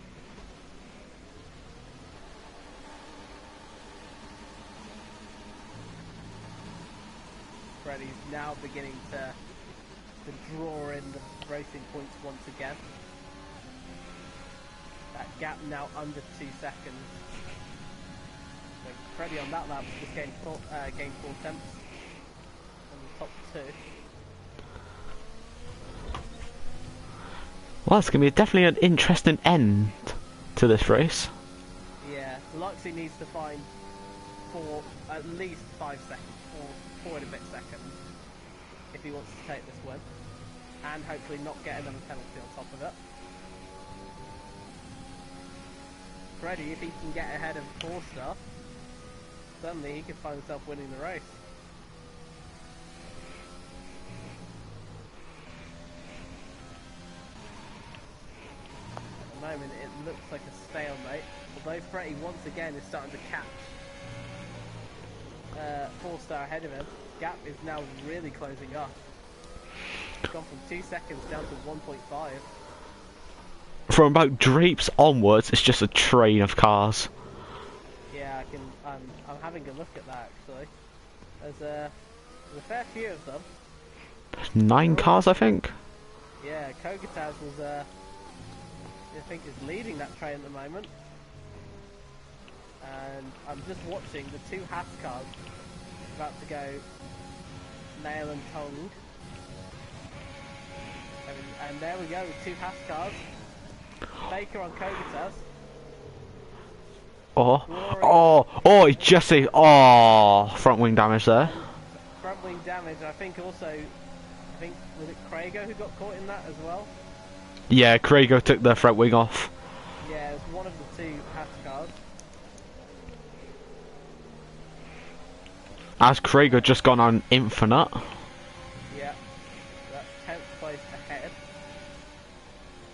Freddy's now beginning to draw in the racing points once again. That gap now under 2 seconds. So Freddy on that lap just gained 4 tenths on the top 2. Well, it's going to be definitely an interesting end to this race. Yeah, Deluxey needs to find at least 5 seconds, or 4 and a bit seconds, if he wants to take this win. And hopefully not get another penalty on top of it. Freddy, if he can get ahead of 4-star, suddenly he could find himself winning the race. At the moment it looks like a stalemate, although Freddy once again is starting to catch 4-star ahead of him. Gap is now really closing up. It's gone from 2 seconds down to 1.5. From about Drapes onwards, it's just a train of cars. Yeah, I'm having a look at that actually. There's a fair few of them. 9 cars, I think. Yeah, Kogataz was I think is leading that train at the moment. And I'm just watching the 2 Haas cars about to go nail and tongue. And there we go, 2 Haas cars. Baker on Kogataz. He just said, front wing damage there. Front wing damage, I think was it Craigo who got caught in that as well? Yeah, Craigo took the front wing off. Yeah, it was one of the 2 Haas cars. As Craigo just gone on infinite. Yeah, that's 10th place ahead.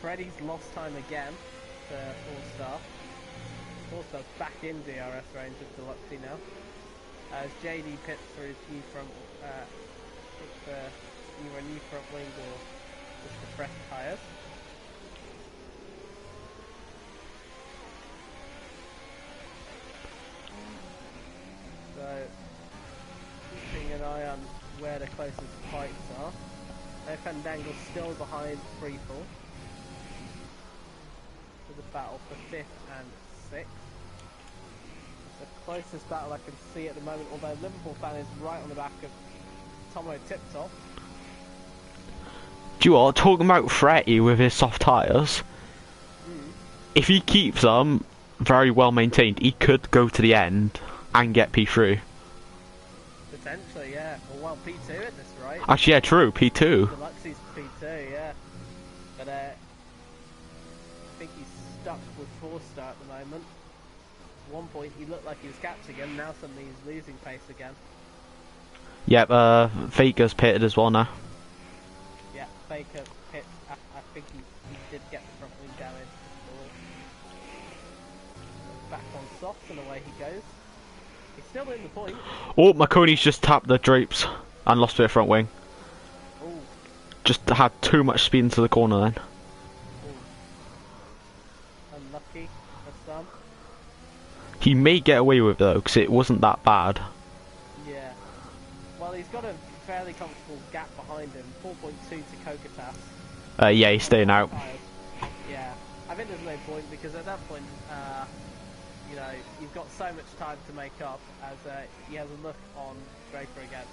Freddy's lost time again to 4-star. 4-star's back in DRS range of Deluxey now. As JD pits for his new front, either a new front wing or just the fresh tyres. So, keeping an eye on where the closest fights are. No Fandango's still behind Freefall. For the battle for 5th and 6th. The closest battle I can see at the moment, although Liverpool fan is right on the back of Tomo Tiptop. Do you are talking about Freddy with his soft tyres? If he keeps them very well maintained, he could go to the end and get P3. Potentially, yeah. Well, P2 at this rate. Actually, yeah, true, P2. Deluxey's P2, yeah. But I think he's stuck with 4-star at the moment. At one point he looked like he was catching him, now suddenly he's losing pace again. Yep, Faker's pitted as well now. Yeah, Faker pit. I think he did get the front wing damage before. Back on soft and away he goes. He's still in the point. Oh, Marconi's just tapped the Drapes and lost their front wing. Ooh. Just had too much speed into the corner then. Ooh. Unlucky for some. He may get away with it though, because it wasn't that bad. Yeah. Well, he's got a fairly comfortable gap behind him. 4.2 to Kogatas. Yeah, he's staying out. Yeah. I think there's no point because at that point, you know, you've got so much time to make up as he has a look on Draper again.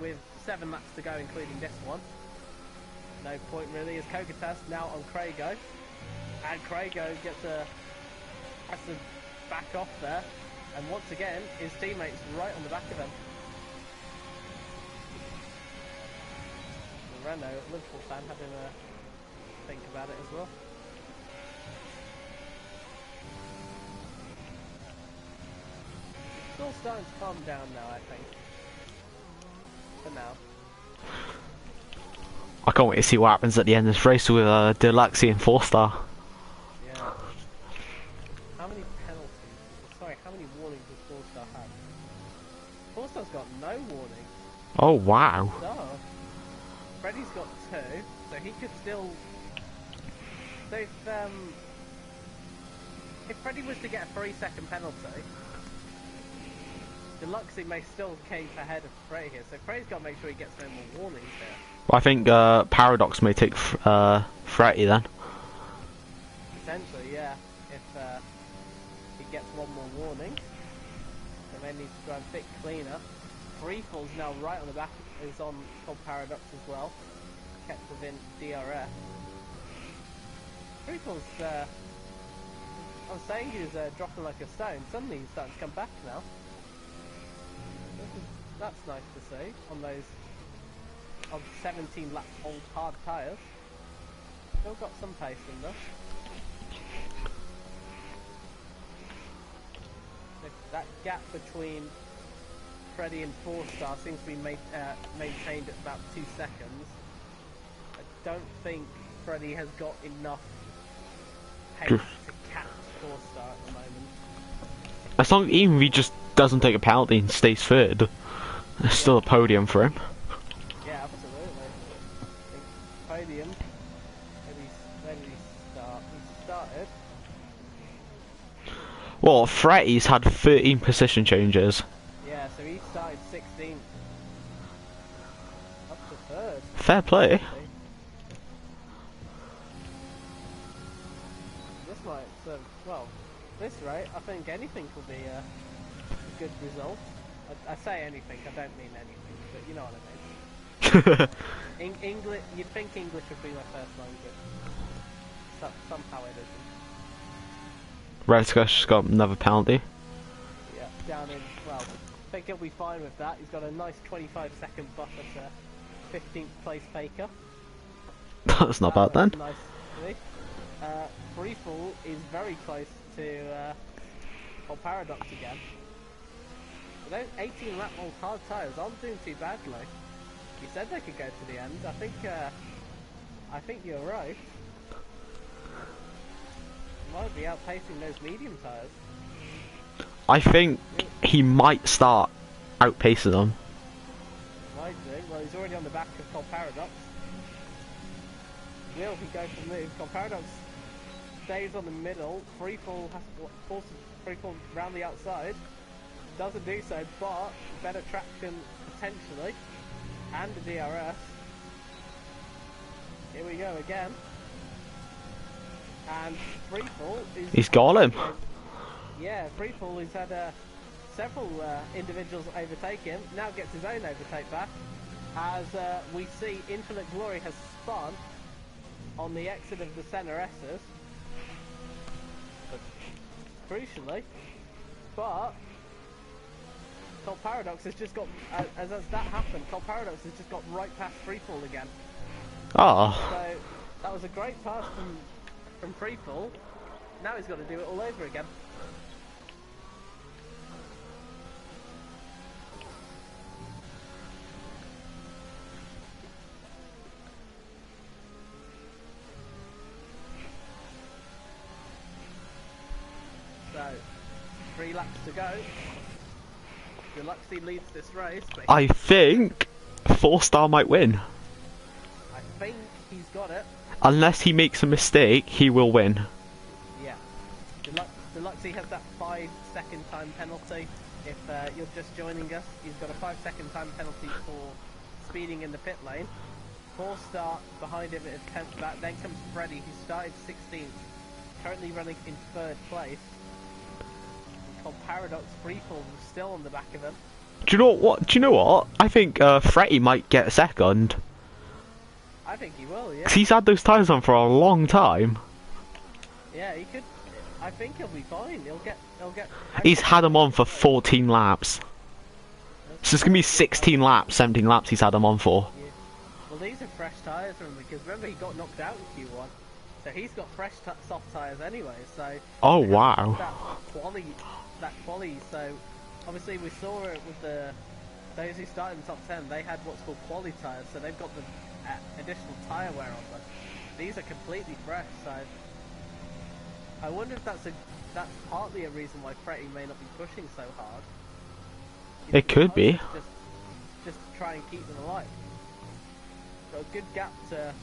With 7 laps to go, including this one. No point really, as Kogatas now on Craigo. And Craigo has to back off there. And once again, his teammates right on the back of him. The Renault, Liverpool fan, having a think about it as well. It's all starting to calm down now, I think. For now. I can't wait to see what happens at the end of this race with Deluxey and 4-star. Yeah. How many penalties? Sorry, how many warnings has no warning. Oh wow. So, Freddy's got 2, so he could still... So if Freddy was to get a 3-second penalty, Deluxey may still keep ahead of Freddy here, so Freddy's got to make sure he gets no more warnings here. I think Paradox may take Freddy then. Potentially, yeah. If he gets one more warning, they may need to try and pick cleaner. Freefall's now right on the back, is on Cold Paradox as well. Kept within DRF. Freefall's, I was saying he was dropping like a stone. Suddenly he's starting to come back now. That's nice to see on those 17 lap old hard tyres. Still got some pace in there. That gap between Freddy and 4-star seems to be maintained at about 2 seconds. I don't think Freddy has got enough pace to catch 4-star at the moment. As long even if he just doesn't take a penalty and stays third, there's still a podium for him. Yeah, absolutely. I think podium. Where did he start? He started. Well, Freddy's had 13 position changes. Yeah, so he started 16th. Up to 3rd. Fair play. This might, well, this rate, I think anything will be a good result. I say anything, I don't mean anything, but you know what I mean. English, you'd think English would be my first language. Somehow it isn't. Red's just got another penalty. Yeah, down in, well, I think he'll be fine with that. He's got a nice 25-second buffer to 15th place Faker. That's not bad then. Nice. Freefall is very close to Paradox again. But those 18 lap old hard tyres aren't doing too badly. You said they could go to the end. I think you're right. Might be outpacing those medium tyres. I think he might start outpacing them. Might do. Well, he's already on the back of Cold Paradox. Will he go for the move? Cold Paradox stays on the middle. Freefall has to force Freefall round the outside. Doesn't do so, but better traction potentially. And the DRS. Here we go again. And Freefall is... He's got him. Yeah, Freefall has had several individuals overtake him. Now gets his own overtake back. As we see Infinite Glory has spun on the exit of the center S's. But, crucially, but Cold Paradox has just got, as that happened, Cold Paradox has just got right past Freefall again. Oh. So that was a great pass from Freefall. Now he's got to do it all over again. So, 3 laps to go. Deluxey leads this race. But I think 4-star might win. I think he's got it. Unless he makes a mistake, he will win. Yeah. Deluxey has that 5-second time penalty. If you're just joining us, he's got a 5-second time penalty for speeding in the pit lane. 4-star behind him is 10th back. Then comes Freddy, who started 16th, currently running in 3rd place. Called Paradox Freefall still on the back of him. Do you know what? I think Freddy might get 2nd. I think he will, yeah. 'Cause he's had those tyres on for a long time. Yeah, he could. I think he'll be fine. He'll get. He's had them on for 14 laps. So it's gonna be 16 laps, 17 laps he's had them on for. Yeah. Well, these are fresh tyres from him because remember he got knocked out in Q1, so he's got fresh soft tyres anyway. So. Oh wow. That quali. So obviously we saw it with those who started in the top 10. They had what's called quali tyres, so they've got the additional tyre wear on them. These are completely fresh. So I wonder if that's partly a reason why Freddy may not be pushing so hard. It could be. just to try and keep them alive. Got a good gap to...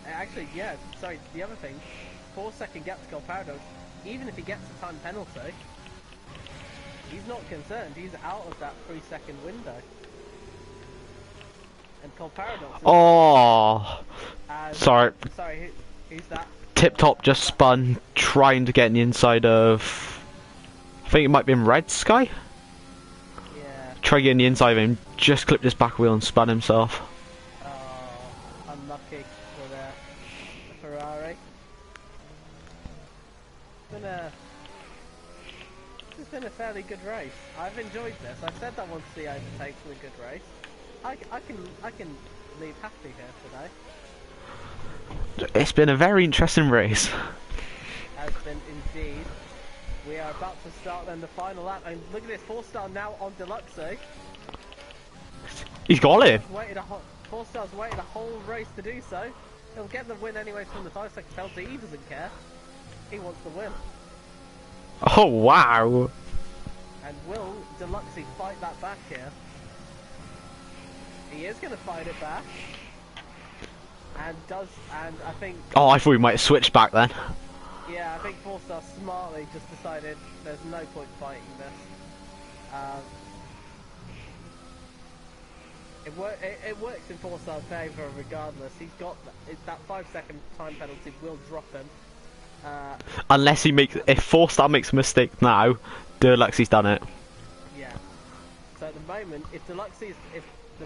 Actually, yeah, sorry, the other thing, 4-second gap to Gold Paradox, even if he gets a time penalty, he's not concerned, he's out of that 3-second window. And Gold Paradox... Oh! Sorry. Sorry, who's that? Tip Top just spun, trying to get in the inside of... I think it might be in Red Sky? Yeah. Try getting the inside of him, just clipped his back wheel and spun himself. Oh, unlucky for the Ferrari. It's been a fairly good race. I've enjoyed this. I said I want to see overtakes in a good race. I can leave happy here today. It's been a very interesting race. Has been indeed. We are about to start then the final lap, and look at this, 4-star now on Deluxe. He's got it. 4-star's waited a whole race to do so. He'll get the win anyway from the 5-second penalty. He doesn't care. He wants the win. Oh wow! And will Deluxe fight that back here? He is going to fight it back. And I think... Oh, I thought we might have switched back then. Yeah, I think 4-star smartly just decided there's no point fighting this. It works in 4-star's favour regardless. He's got that 5-second time penalty will drop him. Unless he makes... If 4-star makes a mistake now, Deluxe's done it. Yeah. So at the moment, if the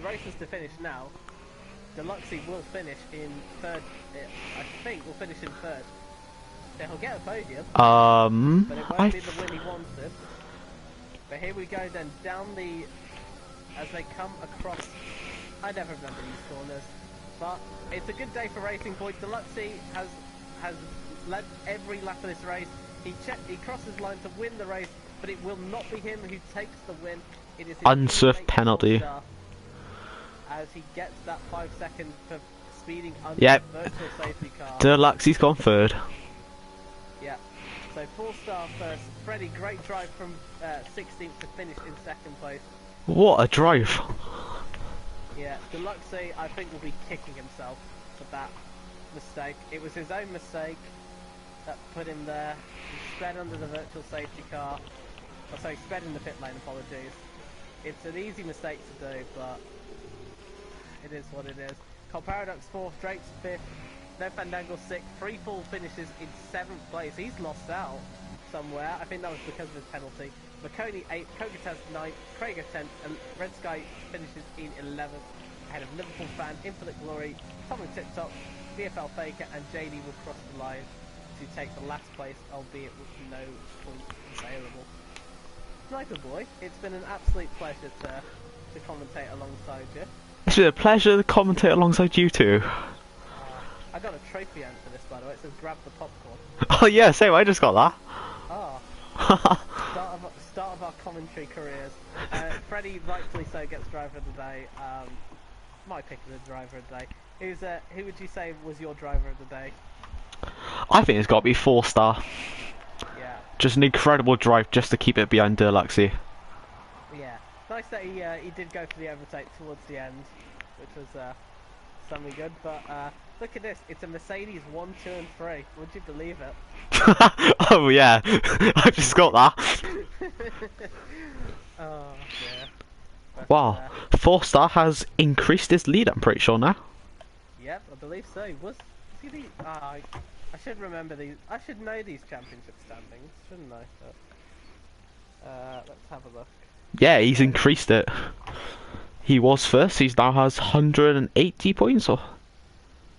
race is to finish now, Deluxe will finish in third. I think will finish in third. So he'll get a podium. But it won't be the win he wanted. But here we go then, down the... As they come across... I never remember these corners. But it's a good day for Racing Point. Deluxe has led every lap of this race. He crosses line to win the race, but it will not be him who takes the win. It is his Unswift teammate penalty. All-Star, as he gets that 5-second for speeding under Yep. the virtual safety car. Deluxe's gone third. Yeah. So 4-star first. Freddie, great drive from 16th to finish in 2nd place. What a drive! Yeah, Deluxe I think will be kicking himself for that mistake. It was his own mistake that put him there. He sped under the virtual safety car. Oh, sorry, sped in the pit lane, apologies. It's an easy mistake to do, but it is what it is. Col Paradox 4th, Drake's 5th, No Fandango 6th, Free Fall finishes in 7th place. He's lost out somewhere. I think that was because of his penalty. McConey 8th, Kogataz 9th, Craiger 10th, and Red Sky finishes in 11th, ahead of Liverpool Fan, Infinite Glory, Tom and Tip Top, VFL Faker, and JD will cross the line to take the last place, albeit with no points available. Sniper Boy, it's been an absolute pleasure to commentate alongside you. It's been a pleasure to commentate alongside you two. I got a trophy end for this, by the way. It says grab the popcorn. Oh yeah, same. I just got that. Oh. Start of our commentary careers. Freddie, rightfully so, gets driver of the day. My pick of the driver of the day. Who would you say was your driver of the day? I think it's got to be 4-star. Yeah. Just an incredible drive just to keep it behind Deluxe. Yeah. Nice that he did go for the overtake towards the end, which was something good. But look at this. It's a Mercedes 1, 2, and 3. Would you believe it? Oh yeah, I just got that. Oh yeah. But, Wow, 4-star has increased his lead, I'm pretty sure now. Yep, I believe so. Was he the... I should remember these. I should know these championship standings, shouldn't I? But, let's have a look. Yeah, he's increased it. He was first, he now has 180 points, or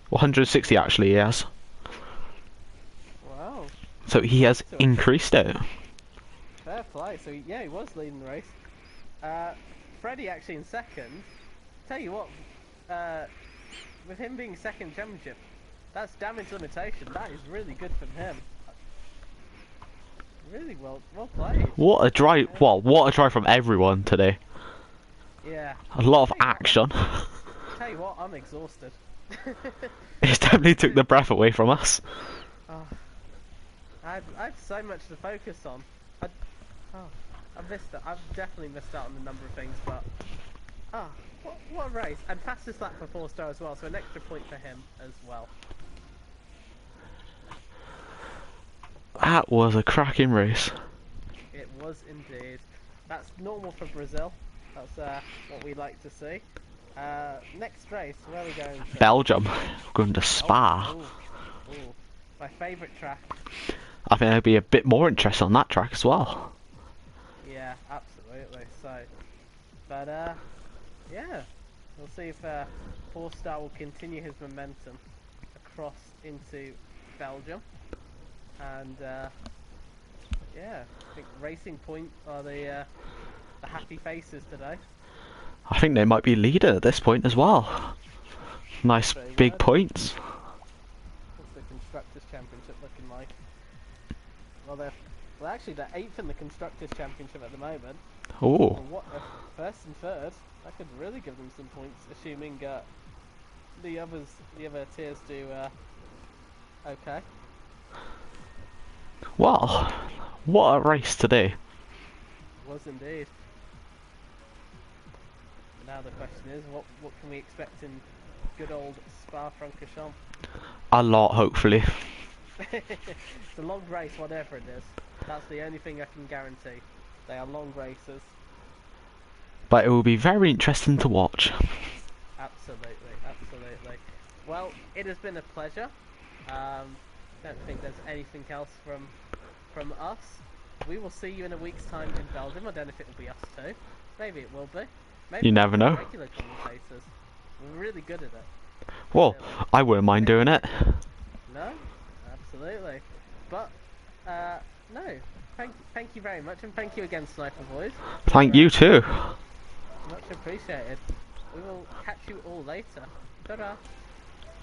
160 actually, he has. Wow. So he has increased it. Fair play. So yeah, he was leading the race. Freddie actually in 2nd. Tell you what, with him being 2nd championship, that's damage limitation. That is really good for him. Really well played. What a drive! Well, what a drive from everyone today. Yeah. A lot of action. Tell you what, I'm exhausted. It definitely took the breath away from us. Oh, I had so much to focus on. I missed it. I've definitely missed out on a number of things, but Ah, what a race. And fastest lap for 4-star as well, so an extra point for him as well. That was a cracking race. It was indeed. That's normal for Brazil. That's what we like to see. Next race, where are we going to? Belgium. We're going to Spa. Ooh, my favourite track. I think there'll be a bit more interest on that track as well. Yeah, absolutely. So, but yeah, we'll see if 4-star will continue his momentum across into Belgium, and yeah, I think Racing Point are the happy faces today. I think they might be leader at this point as well. Nice Very big good. points. What's the Constructors' Championship looking like? Well, actually, they're 8th in the Constructors' Championship at the moment. Oh. Well, what if first and third? That could really give them some points, assuming the other tiers do okay. Well, what a race today. Was indeed. Now the question is, what can we expect in good old Spa-Francorchamps? A lot, hopefully. It's a long race, whatever it is. That's the only thing I can guarantee. They are long races. But it will be very interesting to watch. Absolutely, absolutely. Well, it has been a pleasure. Don't think there's anything else from us. We will see you in a week's time in Belgium. I don't know if it will be us too. Maybe it will be. Maybe You never know. regular commentators. We're really good at it. Well, Really. I wouldn't mind doing it. No, absolutely. But no. Thank you very much, and thank you again, Sniper Boys. Thank you too. Much appreciated. We will catch you all later. Ta-da!